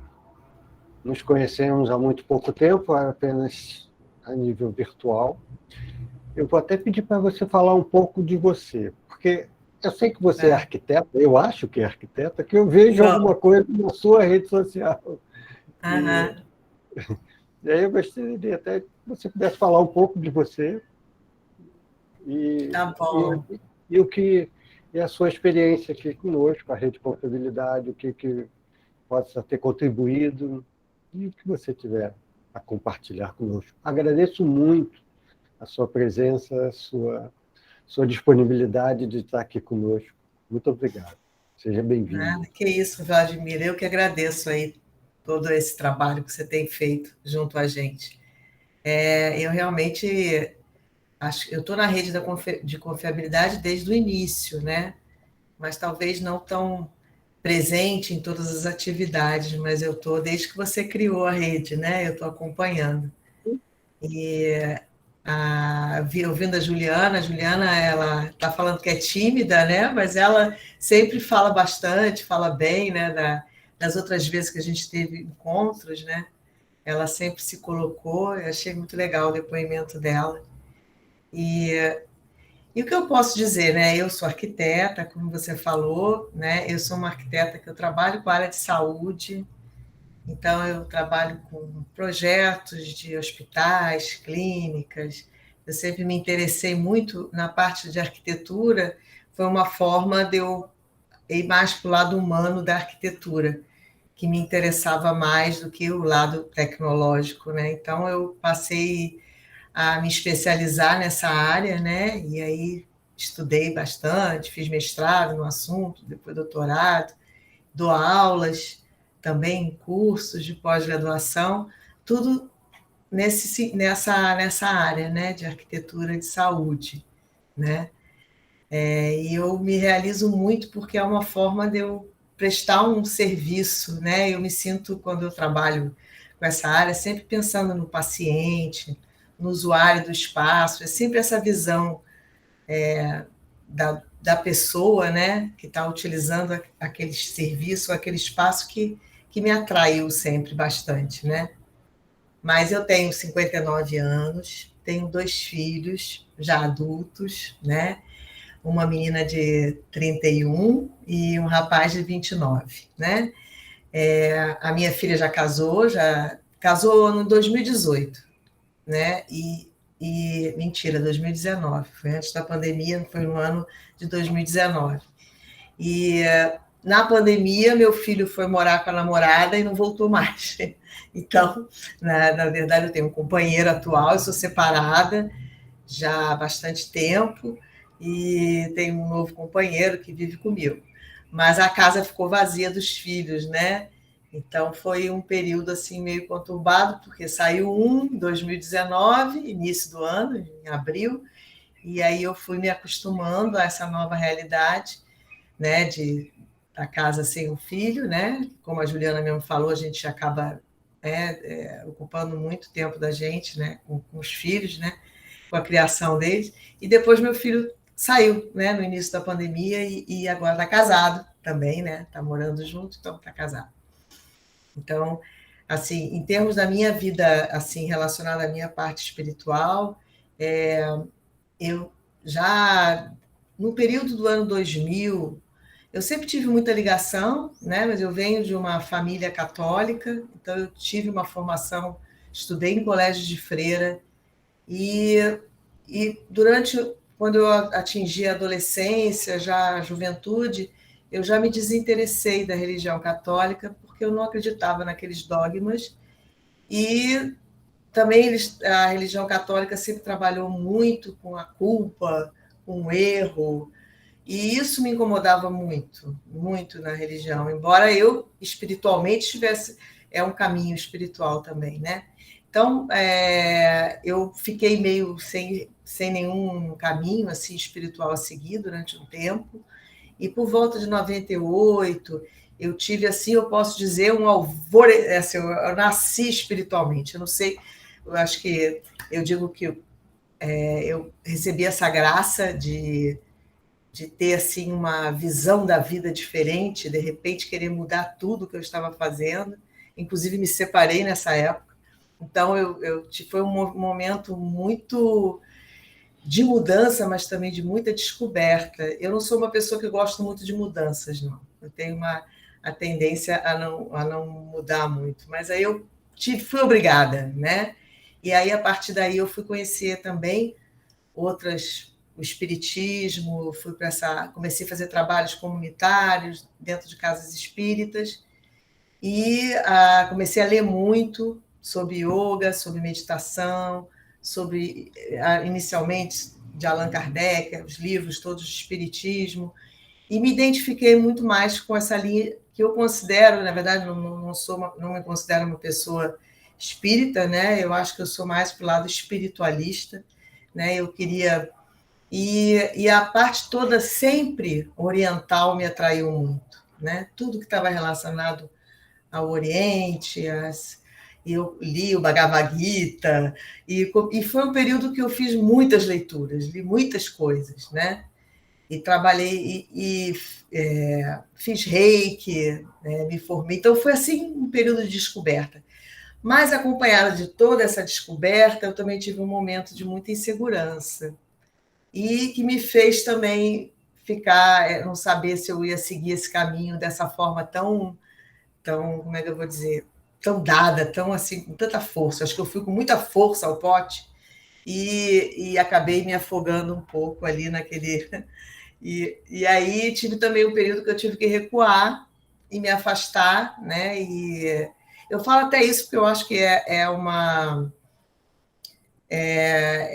Nos conhecemos há muito pouco tempo, apenas a nível virtual. Eu vou até pedir para você falar um pouco de você, porque eu sei que você é arquiteta, eu acho que é arquiteta, que eu vejo alguma coisa na sua rede social. E aí eu gostaria até que você pudesse falar um pouco de você Tá bom. e o que é a sua experiência aqui conosco, a rede de confiabilidade, o que possa ter contribuído e o que você tiver a compartilhar conosco. Agradeço muito a sua presença, a sua disponibilidade de estar aqui conosco. Muito obrigado. Seja bem-vindo. Que isso, Vladimir. Eu que agradeço aí todo esse trabalho que você tem feito junto a gente. Eu realmente eu estou na rede de confiabilidade desde o início, né? Mas talvez não tão presente em todas as atividades, mas eu estou desde que você criou a rede, né? Eu estou acompanhando. E ouvindo a Juliana, ela está falando que é tímida, né? Mas ela sempre fala bastante, fala bem, né? Das outras vezes que a gente teve encontros, né? Ela sempre se colocou, eu achei muito legal o depoimento dela. E o que eu posso dizer, né? Eu sou arquiteta, como você falou, né? Eu sou uma arquiteta que eu trabalho com a área de saúde, então eu trabalho com projetos de hospitais, clínicas. Eu sempre me interessei muito na parte de arquitetura, foi uma forma de eu ir mais para o lado humano da arquitetura, que me interessava mais do que o lado tecnológico, né? Então eu passei a me especializar nessa área, né? E aí estudei bastante, fiz mestrado no assunto, depois doutorado, dou aulas também, cursos de pós-graduação, tudo nessa área, né? De arquitetura de saúde, né? E eu me realizo muito porque é uma forma de eu prestar um serviço, né? Eu me sinto, quando eu trabalho com essa área, sempre pensando no paciente, no usuário do espaço, é sempre essa visão da pessoa, né, que está utilizando aquele serviço, aquele espaço que me atraiu sempre bastante, né? Mas eu tenho 59 anos, tenho 2 filhos já adultos, né? Uma menina de 31 e um rapaz de 29, né? A minha filha já casou no 2018, né? Mentira, 2019, foi antes da pandemia, foi no ano de 2019. E na pandemia, meu filho foi morar com a namorada e não voltou mais. Então, na verdade, eu tenho um companheiro atual, eu sou separada já há bastante tempo, e tenho um novo companheiro que vive comigo. Mas a casa ficou vazia dos filhos, né? Então foi um período assim meio conturbado, porque saiu em 2019, início do ano, em abril, e aí eu fui me acostumando a essa nova realidade, né, da casa sem o filho, né? Como a Juliana mesmo falou, a gente acaba ocupando muito tempo da gente, né, com os filhos, né, com a criação deles. E depois meu filho saiu, né, no início da pandemia e agora está casado também, né? Está morando junto, então está casado. Então, assim, em termos da minha vida, assim, relacionada à minha parte espiritual, eu já, no período do ano 2000, eu sempre tive muita ligação, né? Mas eu venho de uma família católica, então eu tive uma formação, estudei em colégio de freira, e quando eu atingi a adolescência, já a juventude, eu já me desinteressei da religião católica, porque eu não acreditava naqueles dogmas, e também a religião católica sempre trabalhou muito com a culpa, com o erro, e isso me incomodava muito, muito na religião, embora eu espiritualmente tivesse, um caminho espiritual também, né? Então, eu fiquei meio sem nenhum caminho assim, espiritual a seguir durante um tempo, e por volta de 98, eu tive, assim, eu posso dizer, um alvorecer, assim, eu nasci espiritualmente, eu não sei, eu acho que, eu digo que eu recebi essa graça de ter, assim, uma visão da vida diferente, de repente querer mudar tudo que eu estava fazendo, inclusive me separei nessa época, então foi um momento muito de mudança, mas também de muita descoberta. Eu não sou uma pessoa que gosta muito de mudanças, não. Eu tenho a tendência a não mudar muito. Mas aí eu fui obrigada, né? E aí, a partir daí, eu fui conhecer também o espiritismo, comecei a fazer trabalhos comunitários dentro de casas espíritas e comecei a ler muito sobre yoga, sobre meditação, inicialmente, de Allan Kardec, os livros todos de espiritismo, e me identifiquei muito mais com essa linha que eu considero, na verdade, não me considero uma pessoa espírita, né? Eu acho que eu sou mais para o lado espiritualista, né? Eu queria... E a parte toda sempre oriental me atraiu muito, né? Tudo que estava relacionado ao Oriente, e eu li o Bhagavad Gita, e foi um período que eu fiz muitas leituras, li muitas coisas, né? E trabalhei fiz reiki, né? Me formei. Então, foi assim um período de descoberta. Mas, acompanhada de toda essa descoberta, eu também tive um momento de muita insegurança, e que me fez também ficar, não saber se eu ia seguir esse caminho dessa forma tão, como é que eu vou dizer, tão dada, tão assim, com tanta força. Acho que eu fui com muita força ao pote e acabei me afogando um pouco ali naquele. E aí tive também um período que eu tive que recuar e me afastar, né? E eu falo até isso porque eu acho que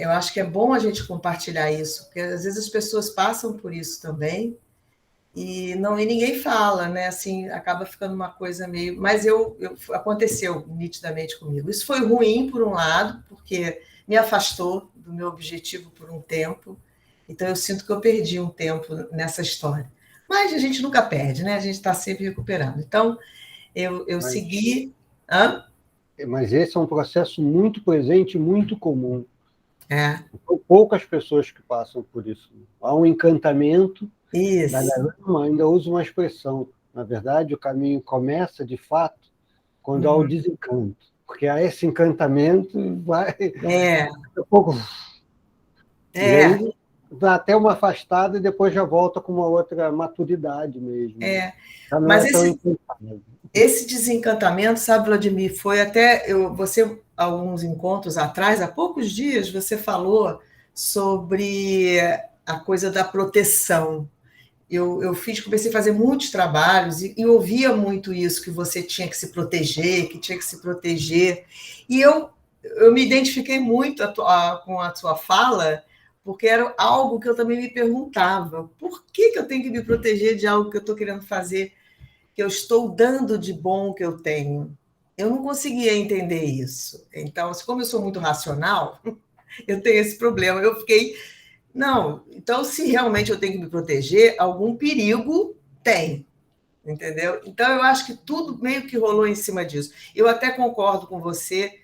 eu acho que é bom a gente compartilhar isso, porque às vezes as pessoas passam por isso também e ninguém fala, né? Assim, acaba ficando uma coisa meio. Mas aconteceu nitidamente comigo. Isso foi ruim, por um lado, porque me afastou do meu objetivo por um tempo. Então, eu sinto que eu perdi um tempo nessa história. Mas a gente nunca perde, né? A gente está sempre recuperando. Então, eu segui. Hã? Mas esse é um processo muito presente, muito comum. É. São poucas pessoas que passam por isso. Há um encantamento. Isso. Ainda uso uma expressão. Na verdade, o caminho começa, de fato, quando há o desencanto. Porque há esse encantamento, vai um pouco. E aí dá até uma afastada e depois já volta com uma outra maturidade mesmo. Já não Mas tão encantável. Esse desencantamento, sabe, Vladimir, foi até você, alguns encontros atrás, há poucos dias, você falou sobre a coisa da proteção. Eu comecei a fazer muitos trabalhos e ouvia muito isso, que você tinha que se proteger, que tinha que se proteger. E eu me identifiquei muito com a sua fala, porque era algo que eu também me perguntava. Por que eu tenho que me proteger de algo que eu estou querendo fazer, que eu estou dando de bom que eu tenho? Eu não conseguia entender isso. Então, como eu sou muito racional, eu tenho esse problema. Eu fiquei... Não, então, se realmente eu tenho que me proteger, algum perigo tem, entendeu? Então, eu acho que tudo meio que rolou em cima disso. Eu até concordo com você,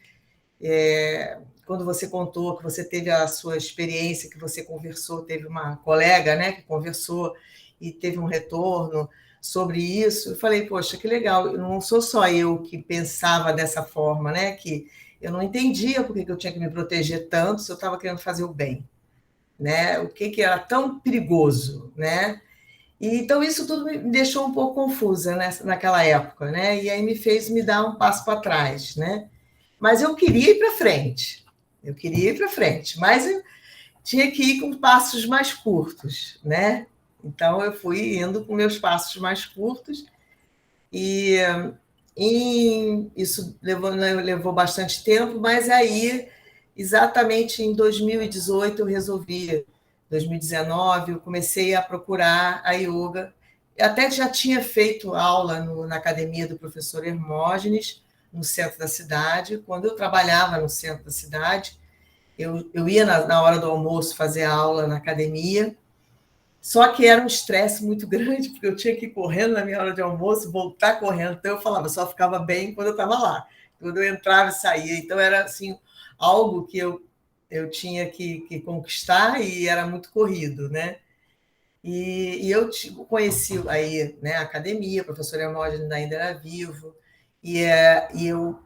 quando você contou que você teve a sua experiência, que você conversou, teve uma colega, né, que conversou e teve um retorno sobre isso. Eu falei, poxa, que legal, não sou só eu que pensava dessa forma, né, que eu não entendia por que eu tinha que me proteger tanto se eu estava querendo fazer o bem. Né? O que era tão perigoso, né? E, então isso tudo me deixou um pouco confusa, né, naquela época, né? E aí me fez me dar um passo para trás, né? Mas eu queria ir para frente, mas eu tinha que ir com passos mais curtos, né? Então eu fui indo com meus passos mais curtos e isso levou bastante tempo, mas aí exatamente em 2018 eu resolvi, 2019 eu comecei a procurar a yoga. Eu até já tinha feito aula na academia do professor Hermógenes, no centro da cidade. Quando eu trabalhava no centro da cidade, eu ia na hora do almoço fazer aula na academia, só que era um estresse muito grande, porque eu tinha que ir correndo na minha hora de almoço, voltar correndo. Então eu falava, só ficava bem quando eu estava lá, quando eu entrava e saía. Então era assim, algo que eu tinha que conquistar e era muito corrido, né? E eu conheci aí, né, a academia, o professor Hermógenes ainda era vivo, e eu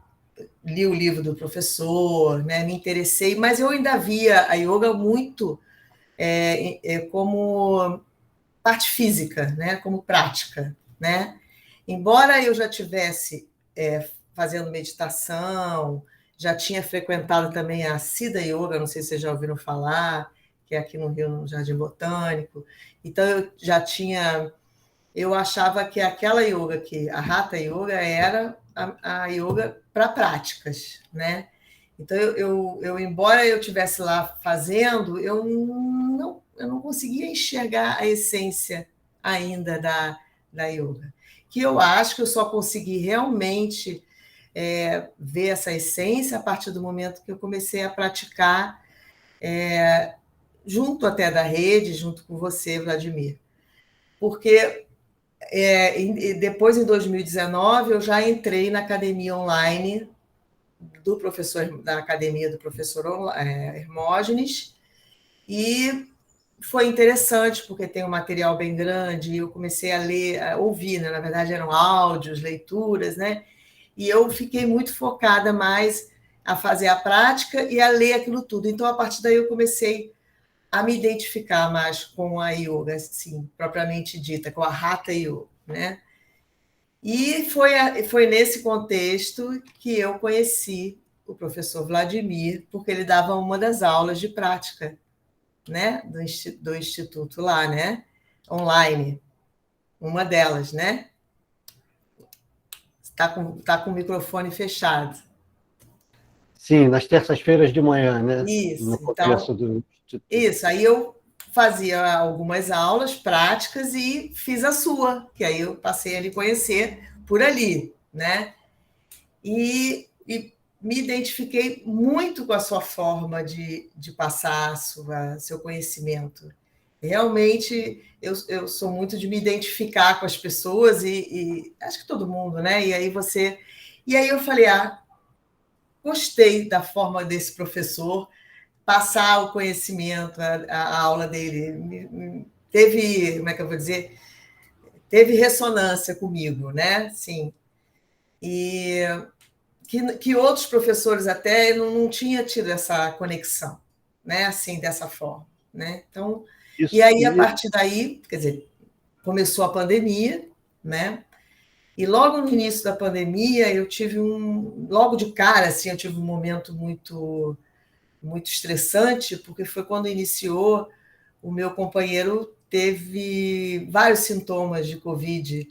li o livro do professor, né, me interessei, mas eu ainda via a yoga muito como parte física, né, como prática, né? Embora eu já tivesse fazendo meditação, já tinha frequentado também a Siddha Yoga, não sei se vocês já ouviram falar, que é aqui no Rio, no Jardim Botânico. Então eu achava que aquela yoga, que a Hatha Yoga era a yoga para práticas, né? Então embora eu estivesse lá fazendo, eu não conseguia enxergar a essência ainda da yoga, que eu acho que eu só consegui realmente ver essa essência a partir do momento que eu comecei a praticar junto até da rede, junto com você, Vladimir. Porque depois, em 2019, eu já entrei na academia online do professor, da academia do professor Hermógenes, e foi interessante, porque tem um material bem grande, e eu comecei a ler, a ouvir, né? Na verdade eram áudios, leituras, né? E eu fiquei muito focada mais a fazer a prática e a ler aquilo tudo. Então, a partir daí, eu comecei a me identificar mais com a yoga, assim, propriamente dita, com a Hatha Yoga, né? E foi nesse contexto que eu conheci o professor Vladimir, porque ele dava uma das aulas de prática, né, do instituto lá, né, online, uma delas, né? Tá com o microfone fechado. Sim, nas terças-feiras de manhã, né? Isso, No então, começo do instituto. isso, aí eu fazia algumas aulas práticas e fiz a sua, que aí eu passei a lhe conhecer por ali, né? E me identifiquei muito com a sua forma de passar seu conhecimento. Realmente, eu sou muito de me identificar com as pessoas e acho que todo mundo, né? E aí eu falei, gostei da forma desse professor passar o conhecimento, a aula dele teve, como é que eu vou dizer, teve ressonância comigo, né? Sim. E que outros professores até não tinha tido essa conexão, né? Assim, dessa forma, né? Então, e Isso, aí a partir daí, quer dizer, começou a pandemia, né? E logo no início da pandemia eu tive logo de cara assim, eu tive um momento muito estressante, porque foi quando iniciou, o meu companheiro teve vários sintomas de Covid,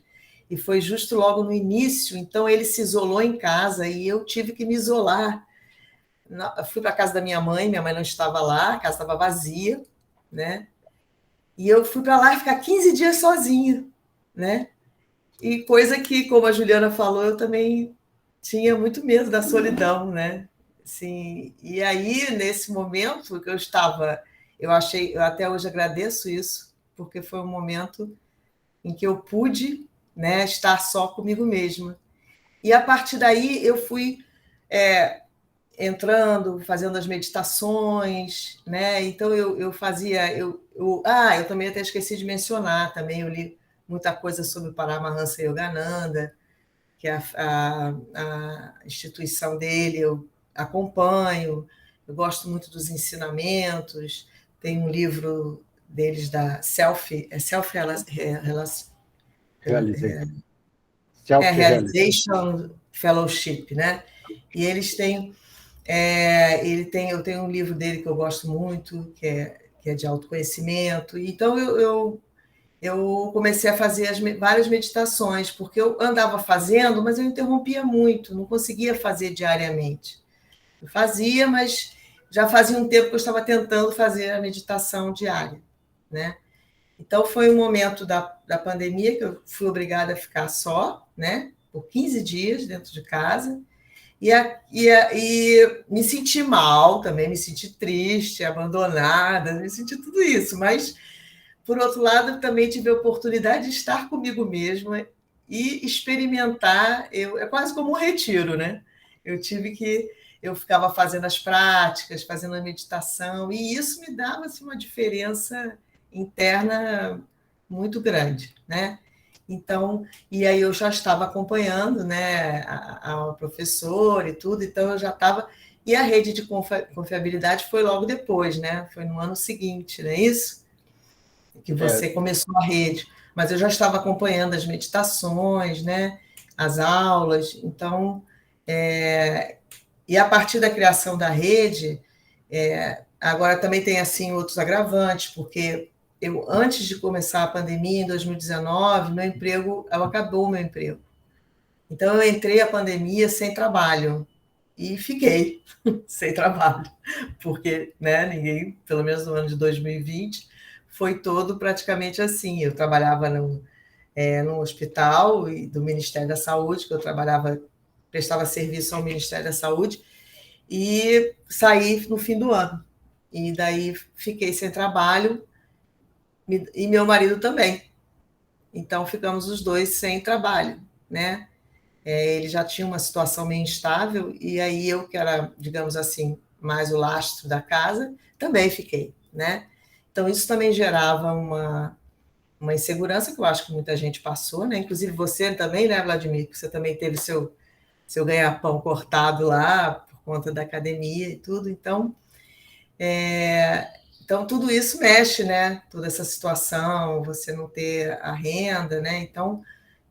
e foi justo logo no início, então ele se isolou em casa e eu tive que me isolar. Fui para a casa da minha mãe não estava lá, a casa estava vazia, né? E eu fui para lá ficar 15 dias sozinha, né? E coisa que, como a Juliana falou, eu também tinha muito medo da solidão, né? Assim, e aí, nesse momento que eu até hoje agradeço isso, porque foi um momento em que eu pude, né, estar só comigo mesma. E a partir daí eu fui entrando, fazendo as meditações, né? Então eu fazia, eu também até esqueci de mencionar, também eu li muita coisa sobre o Paramahansa Yogananda, que é a instituição dele, eu acompanho, eu gosto muito dos ensinamentos, tem um livro deles da realizei. Self-realization. Realization Fellowship, né? E eles têm, eu tenho um livro dele que eu gosto muito, que é de autoconhecimento. Então eu comecei a fazer várias meditações, porque eu andava fazendo, mas eu interrompia muito, não conseguia fazer diariamente. Eu fazia, mas já fazia um tempo que eu estava tentando fazer a meditação diária, né? Então, foi um momento da pandemia que eu fui obrigada a ficar só, né? Por 15 dias dentro de casa. E me senti mal também, me senti triste, abandonada, me senti tudo isso. Mas, por outro lado, também tive a oportunidade de estar comigo mesma e experimentar. É quase como um retiro, né? Eu ficava fazendo as práticas, fazendo a meditação, e isso me dava assim, uma diferença interna muito grande, né? Então, e aí eu já estava acompanhando, né, a professora e tudo, então eu já estava. E a rede de confiabilidade foi logo depois, né? Foi no ano seguinte, não é isso? Que você começou a rede. Mas eu já estava acompanhando as meditações, né? As aulas. Então, e a partir da criação da rede, agora também tem assim outros agravantes, porque antes de começar a pandemia, em 2019, acabou o meu emprego. Então, eu entrei a pandemia sem trabalho e fiquei sem trabalho, porque, né, ninguém, pelo menos no ano de 2020, foi todo praticamente assim. Eu trabalhava no hospital do Ministério da Saúde, que eu prestava serviço ao Ministério da Saúde, e saí no fim do ano. E daí fiquei sem trabalho, e meu marido também. Então ficamos os dois sem trabalho, né? ele já tinha uma situação meio instável, e aí eu, que era, digamos assim, mais o lastro da casa, também fiquei, né? Então, isso também gerava uma insegurança que eu acho que muita gente passou, né? Inclusive você também, né, Vladimir? Que você também teve seu ganha-pão cortado lá por conta da academia e tudo. Então, tudo isso mexe, né? Toda essa situação, você não ter a renda, né? Então,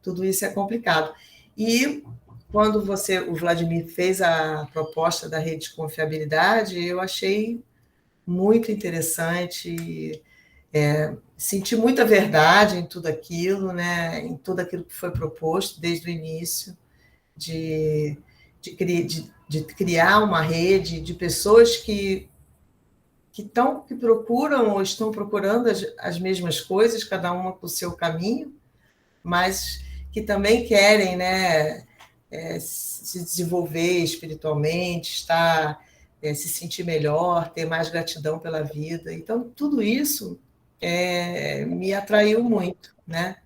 tudo isso é complicado. E quando o Vladimir fez a proposta da rede de confiabilidade, eu achei muito interessante, senti muita verdade em tudo aquilo, né? Em tudo aquilo que foi proposto desde o início, de criar uma rede de pessoas que procuram ou estão procurando as mesmas coisas, cada uma com o seu caminho, mas que também querem, né, se desenvolver espiritualmente, se sentir melhor, ter mais gratidão pela vida. Então, tudo isso me atraiu muito, né?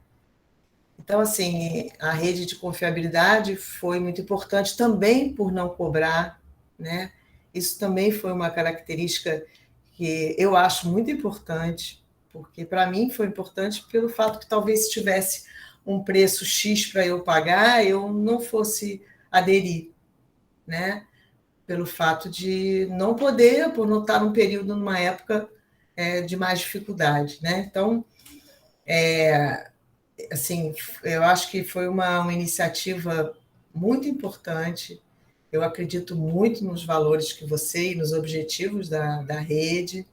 Então, assim, a rede de confiabilidade foi muito importante também por não cobrar, né? Isso também foi uma característica que eu acho muito importante, porque para mim foi importante pelo fato que talvez se tivesse um preço X para eu pagar, eu não fosse aderir, né? Pelo fato de não poder, por não estar num período, numa época de mais dificuldade, né? Então, assim, eu acho que foi uma iniciativa muito importante. Eu acredito muito nos valores que você e nos objetivos da rede.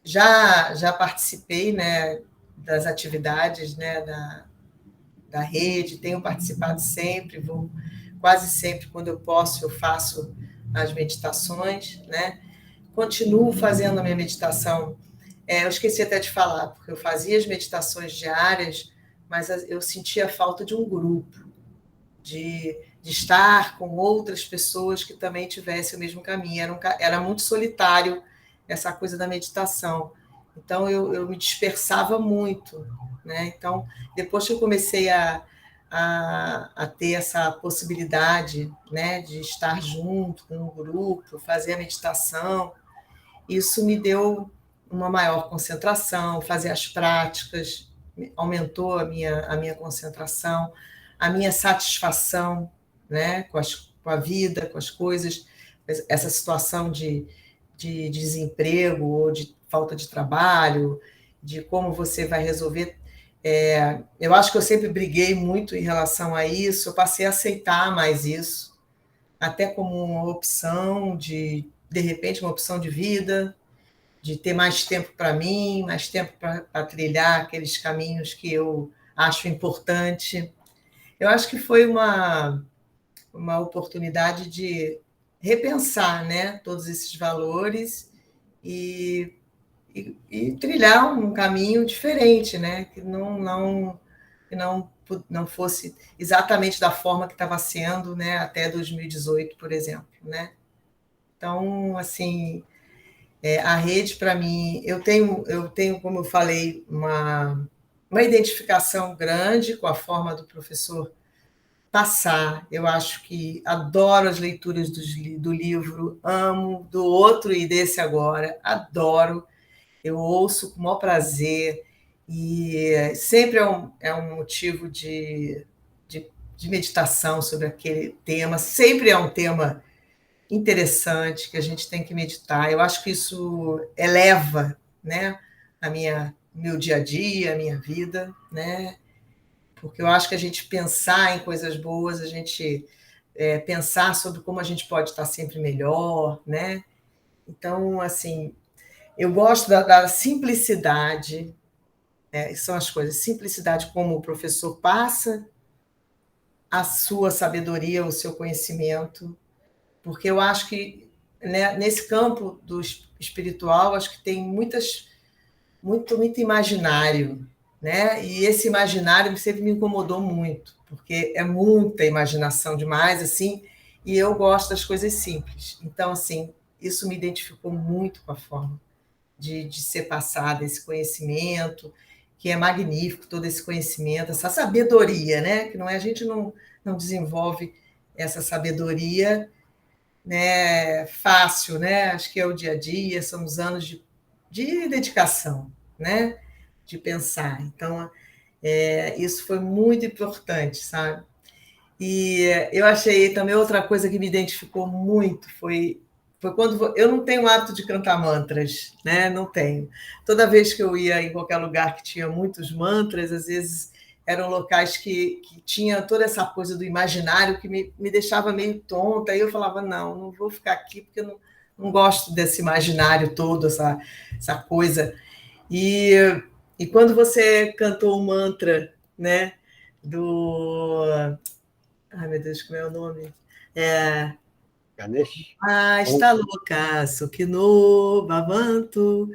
Já participei, né, das atividades, né, da rede, tenho participado sempre, quase sempre, quando eu posso, eu faço as meditações, né? Continuo fazendo a minha meditação. Eu esqueci até de falar, porque eu fazia as meditações diárias, mas eu sentia falta de um grupo, de estar com outras pessoas que também tivessem o mesmo caminho. Era muito solitário essa coisa da meditação. Então, eu me dispersava muito, né? Então, depois que eu comecei a ter essa possibilidade, né, de estar junto com um grupo, fazer a meditação, isso me deu uma maior concentração, fazer as práticas, aumentou a minha concentração, a minha satisfação, né, com a vida, com as coisas, essa situação de desemprego ou de falta de trabalho, de como você vai resolver. Eu acho que eu sempre briguei muito em relação a isso, eu passei a aceitar mais isso, até como uma opção de repente, uma opção de vida, de ter mais tempo para mim, mais tempo para trilhar aqueles caminhos que eu acho importante. Eu acho que foi uma oportunidade de repensar, né, todos esses valores e trilhar um caminho diferente, né, que não fosse exatamente da forma que estava sendo, né, até 2018, por exemplo, né? Então, assim, a rede, para mim, eu tenho, como eu falei, uma identificação grande com a forma do professor passar. Eu acho que adoro as leituras do livro, amo, do outro e desse agora, adoro. Eu ouço com o maior prazer e sempre é um motivo de meditação sobre aquele tema, sempre é um tema interessante que a gente tem que meditar. Eu acho que isso eleva, né, meu dia a dia, a minha vida, né? Porque eu acho que a gente pensar em coisas boas, a gente pensar sobre como a gente pode estar sempre melhor, né? Então, assim, eu gosto da simplicidade, são as coisas, simplicidade como o professor passa a sua sabedoria, o seu conhecimento, porque eu acho que, né, nesse campo do espiritual, acho que tem muito imaginário, né? E esse imaginário sempre me incomodou muito, porque é muita imaginação demais, assim, e eu gosto das coisas simples. Então, assim, isso me identificou muito com a forma de ser passado esse conhecimento que é magnífico, todo esse conhecimento, essa sabedoria, né? Que não é, a gente não desenvolve essa sabedoria, né, fácil, né? Acho que é o dia a dia, são os anos de dedicação, né? De pensar. Então, isso foi muito importante, sabe? E eu achei também outra coisa que me identificou muito foi quando eu não tenho o hábito de cantar mantras, né? Não tenho. Toda vez que eu ia em qualquer lugar que tinha muitos mantras, às vezes eram locais que tinha toda essa coisa do imaginário que me deixava meio tonta. Aí eu falava, não vou ficar aqui porque eu não gosto desse imaginário todo, essa coisa. E quando você cantou o mantra, né, do... Ai, meu Deus, como é o nome? Ganesh? Está louca, Sukino Bhavantu.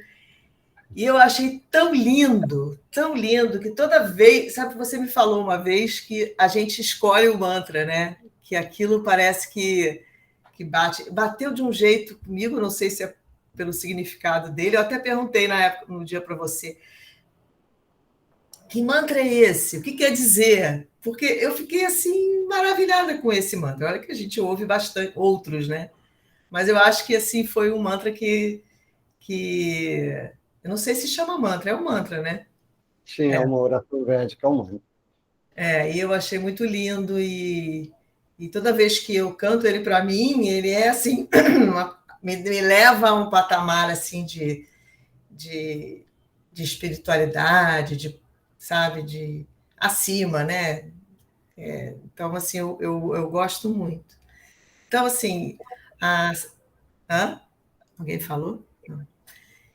E eu achei tão lindo, que toda vez... Sabe, você me falou uma vez que a gente escolhe o mantra, né? Que aquilo parece que bateu de um jeito comigo, não sei se é pelo significado dele, eu até perguntei na época, no dia para você, que mantra é esse? O que quer dizer? Porque eu fiquei assim maravilhada com esse mantra. Olha que a gente ouve bastante outros, né? Mas eu acho que assim foi um mantra que eu não sei se chama mantra, é um mantra, né? Sim, é uma oração védica, é um mantra. E eu achei muito lindo e toda vez que eu canto ele para mim, ele é assim me leva a um patamar assim de espiritualidade, sabe, de acima, né? Então, assim, eu gosto muito. Então, assim, hã? Alguém falou? Não.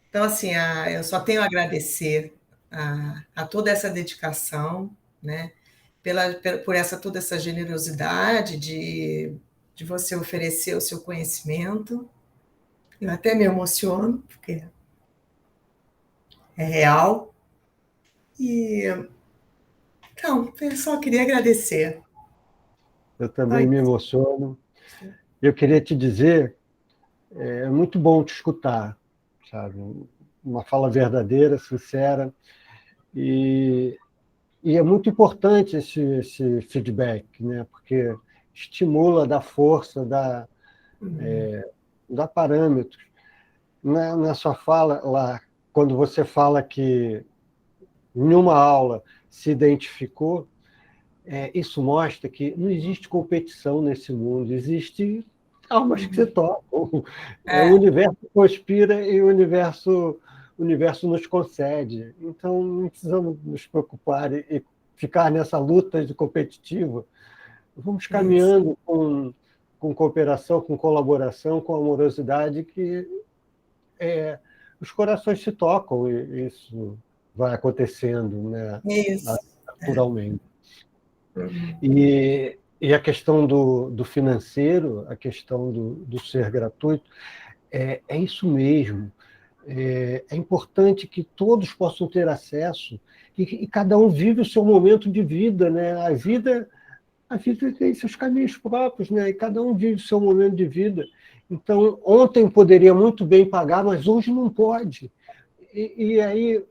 Então, assim, eu só tenho a agradecer a toda essa dedicação, né? Por toda essa generosidade de você oferecer o seu conhecimento. Eu até me emociono, porque é real. Então, eu só queria agradecer. Eu também me emociono. Eu queria te dizer, é muito bom te escutar, sabe? Uma fala verdadeira, sincera, e é muito importante esse feedback, né? Porque estimula, dá força, dá parâmetros. Na sua fala lá, quando você fala que em uma aula se identificou, isso mostra que não existe competição nesse mundo, existe almas que se tocam. O universo conspira e o universo nos concede. Então, não precisamos nos preocupar e ficar nessa luta de competitiva. Vamos caminhando com cooperação, com colaboração, com amorosidade, que os corações se tocam e isso vai acontecendo, né, Isso. naturalmente. E a questão do financeiro, a questão do ser gratuito, é isso mesmo. É importante que todos possam ter acesso e cada um vive o seu momento de vida, né? A vida tem seus caminhos próprios, né? E cada um vive o seu momento de vida. Então, ontem poderia muito bem pagar, mas hoje não pode. E aí,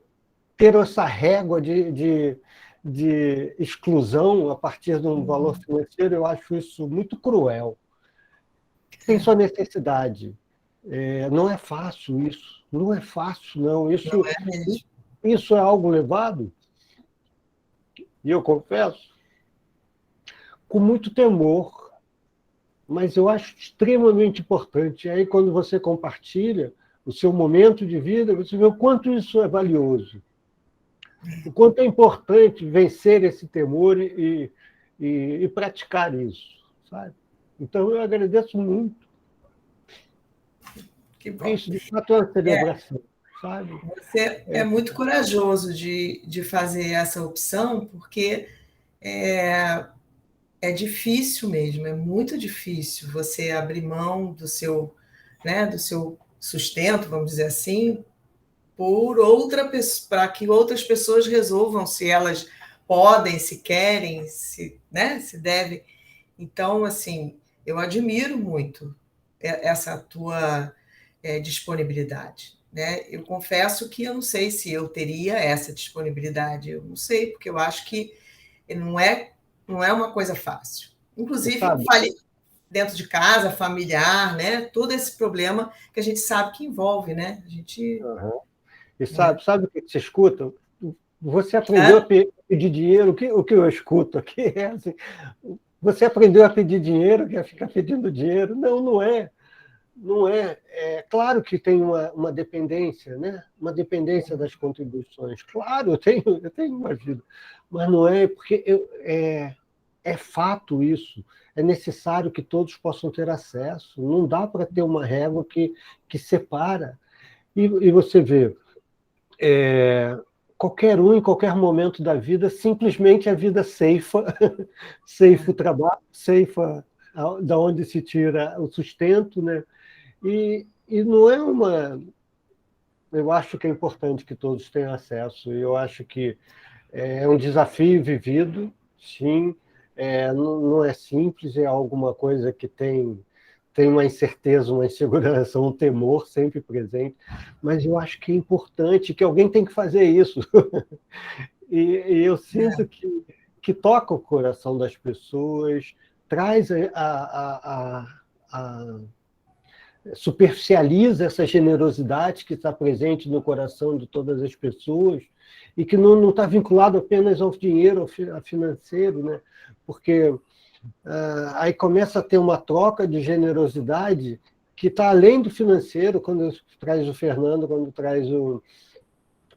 ter essa régua de exclusão a partir de um valor financeiro, eu acho isso muito cruel. Tem sua necessidade. Não é fácil isso. Não é fácil, não. Não é mesmo. Isso é algo levado, e eu confesso, com muito temor, mas eu acho extremamente importante. E aí, quando você compartilha o seu momento de vida, você vê o quanto isso é valioso. O quanto é importante vencer esse temor e praticar isso, sabe? Então, eu agradeço muito. Que bom. Isso, de fato, é uma celebração, sabe? Você é muito corajoso de fazer essa opção, porque é difícil mesmo, é muito difícil você abrir mão do seu sustento, vamos dizer assim, para que outras pessoas resolvam se elas podem, se querem, se devem. Então, assim, eu admiro muito essa tua disponibilidade, né? Eu confesso que eu não sei se eu teria essa disponibilidade, eu não sei, porque eu acho que não é uma coisa fácil. Inclusive, dentro de casa, familiar, né? Todo esse problema que a gente sabe que envolve, né? A gente... Uhum. E sabe o que você escuta? Você aprendeu a pedir dinheiro, o que eu escuto aqui é assim, você aprendeu a pedir dinheiro, quer ficar pedindo dinheiro? Não, não é. Não é. É claro que tem uma dependência, né? Uma dependência das contribuições. Claro, eu tenho uma vida, mas não é porque é fato isso. É necessário que todos possam ter acesso. Não dá para ter uma régua que separa. E você vê, qualquer um, em qualquer momento da vida, simplesmente a vida ceifa o trabalho, ceifa da onde se tira o sustento, né? E não é uma... Eu acho que é importante que todos tenham acesso, e eu acho que é um desafio vivido, sim, não é simples, é alguma coisa que tem uma incerteza, uma insegurança, um temor sempre presente, mas eu acho que é importante, que alguém tem que fazer isso. E eu sinto que toca o coração das pessoas, traz superficializa essa generosidade que está presente no coração de todas as pessoas e que não está vinculado apenas ao dinheiro, ao financeiro, né? Porque aí começa a ter uma troca de generosidade que está além do financeiro, quando traz o Fernando, quando traz o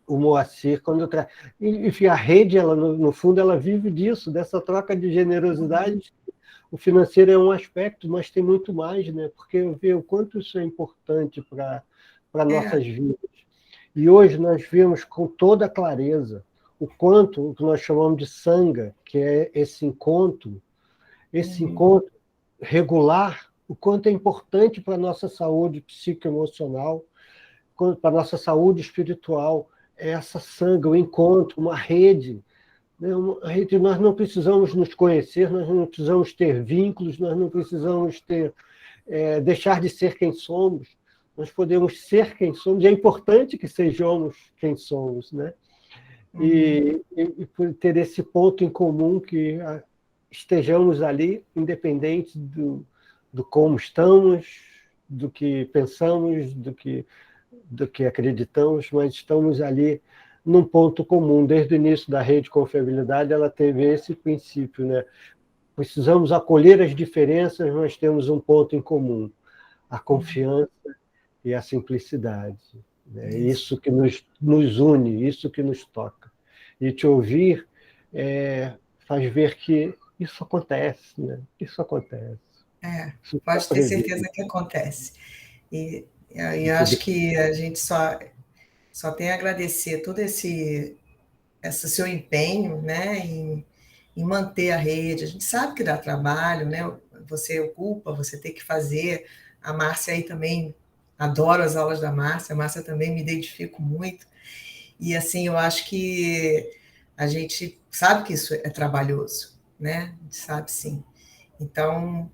Moacir, quando traz... Enfim, a rede, ela, no fundo, ela vive disso, dessa troca de generosidade. O financeiro é um aspecto, mas tem muito mais, né? Porque eu vejo o quanto isso é importante para nossas vidas. E hoje nós vemos com toda clareza o quanto o que nós chamamos de sanga, que é esse encontro regular, o quanto é importante para a nossa saúde psicoemocional, para a nossa saúde espiritual, essa sanga, o encontro, uma rede. Nós não precisamos nos conhecer, nós não precisamos ter vínculos, nós não precisamos deixar de ser quem somos, nós podemos ser quem somos, e é importante que sejamos quem somos, né? E por ter esse ponto em comum, que estejamos ali, independente do como estamos, do que pensamos, do que acreditamos, mas estamos ali num ponto comum. Desde o início da rede Confiabilidade, ela teve esse princípio, né? Precisamos acolher as diferenças, mas temos um ponto em comum: a confiança e a simplicidade. É isso que nos une, isso que nos toca. E te ouvir faz ver que isso acontece, né? Isso acontece. Isso pode ter certeza que acontece. E eu acho que a gente só tem a agradecer todo esse seu empenho, né, em manter a rede. A gente sabe que dá trabalho, né? Você ocupa, você tem que fazer. A Márcia aí também, adoro as aulas da Márcia. A Márcia também me identifico muito. E assim, eu acho que a gente sabe que isso é trabalhoso, né? A gente sabe sim. Então,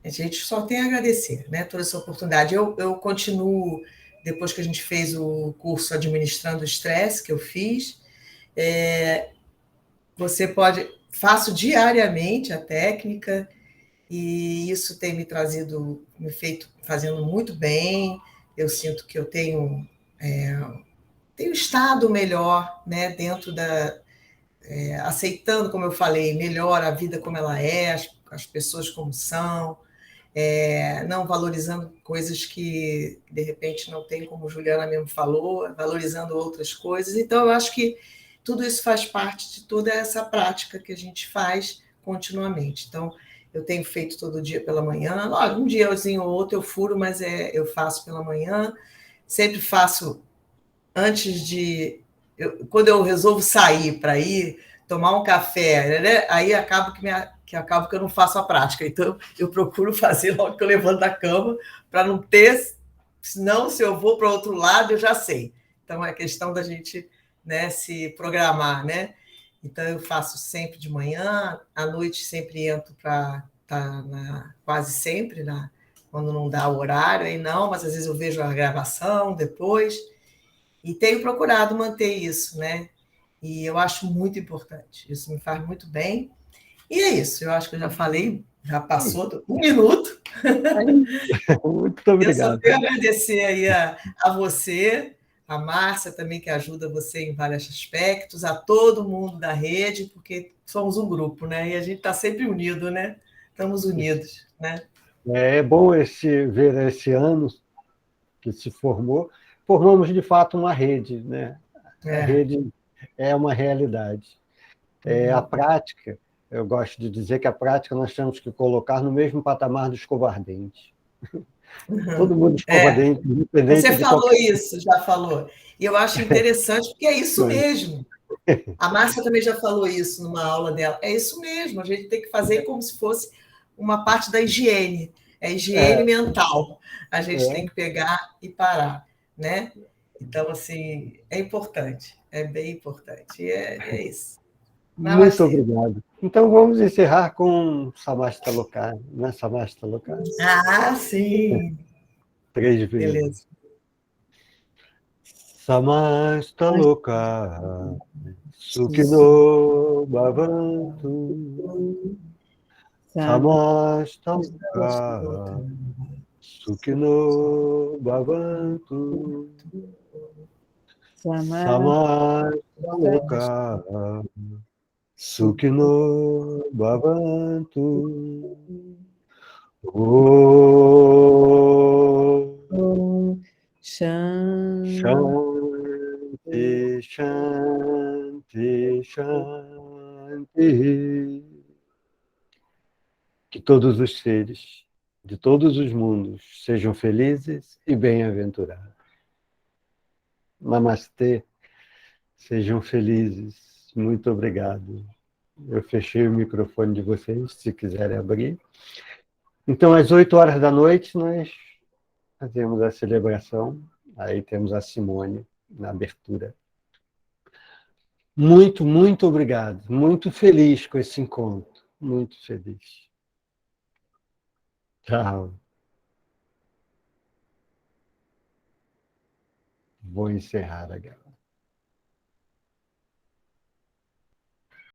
a gente só tem a agradecer, né, toda essa oportunidade. Eu continuo, depois que a gente fez o curso Administrando o Estresse, que eu fiz, faço diariamente a técnica, e isso tem me feito fazendo muito bem. Eu sinto que eu tenho estado melhor, né, dentro aceitando, como eu falei, melhor a vida como ela é, as pessoas como são, não valorizando coisas que, de repente, não tem, como Juliana mesmo falou, valorizando outras coisas. Então, eu acho que tudo isso faz parte de toda essa prática que a gente faz continuamente. Então, eu tenho feito todo dia pela manhã. Um diazinho ou outro eu furo, mas eu faço pela manhã. Sempre faço antes de... quando eu resolvo sair para ir tomar um café, né? Aí acabo que eu não faço a prática. Então, eu procuro fazer logo que eu levanto da cama, para não ter... Senão, se eu vou para o outro lado, eu já sei. Então, é questão da gente, né, se programar, né? Então, eu faço sempre de manhã, à noite sempre entro para estar quase sempre, quando não dá o horário, aí não, mas às vezes eu vejo a gravação depois. E tenho procurado manter isso, né? E eu acho muito importante. Isso me faz muito bem. E é isso. Eu acho que eu já falei, já passou um minuto. Muito Eu só obrigado. tenho a agradecer aí a você, a Márcia também, que ajuda você em vários aspectos, a todo mundo da rede, porque somos um grupo, né? E a gente está sempre unido, né? Estamos unidos, né? É bom ver esse ano que se formou. Formamos, de fato, uma rede, né? A É. rede é uma realidade. A Uhum. prática, eu gosto de dizer que a prática nós temos que colocar no mesmo patamar dos escovardentes. Todo mundo É. escovardente, independente Você de falou qualquer isso, já falou. E eu acho interessante, porque é isso coisa. mesmo. A Márcia também já falou isso numa aula dela. É isso mesmo, a gente tem que fazer como se fosse uma parte da higiene. É higiene É, mental. A gente tem é, que pegar e parar, né? Então, assim, é importante, é bem importante. E é isso. muito Namastê. obrigado. Então vamos encerrar com Samastaloka, né? Samastaloka, Ah, sim. 3 vezes. Beleza. Samastaloka, Sukhino Bhavantu. Samastaloka, Sukhino Bhavantu. Samastaloka, Sukhino Bhavantu. Om Shanti, Shanti, Shanti. Que todos os seres de todos os mundos sejam felizes e bem-aventurados. Namastê, sejam felizes. Muito obrigado. Eu fechei o microfone de vocês, se quiserem abrir. Então, às 8 horas da noite, nós fazemos a celebração. Aí temos a Simone na abertura. Muito, muito obrigado. Muito feliz com esse encontro. Muito feliz. Tchau. Vou encerrar agora.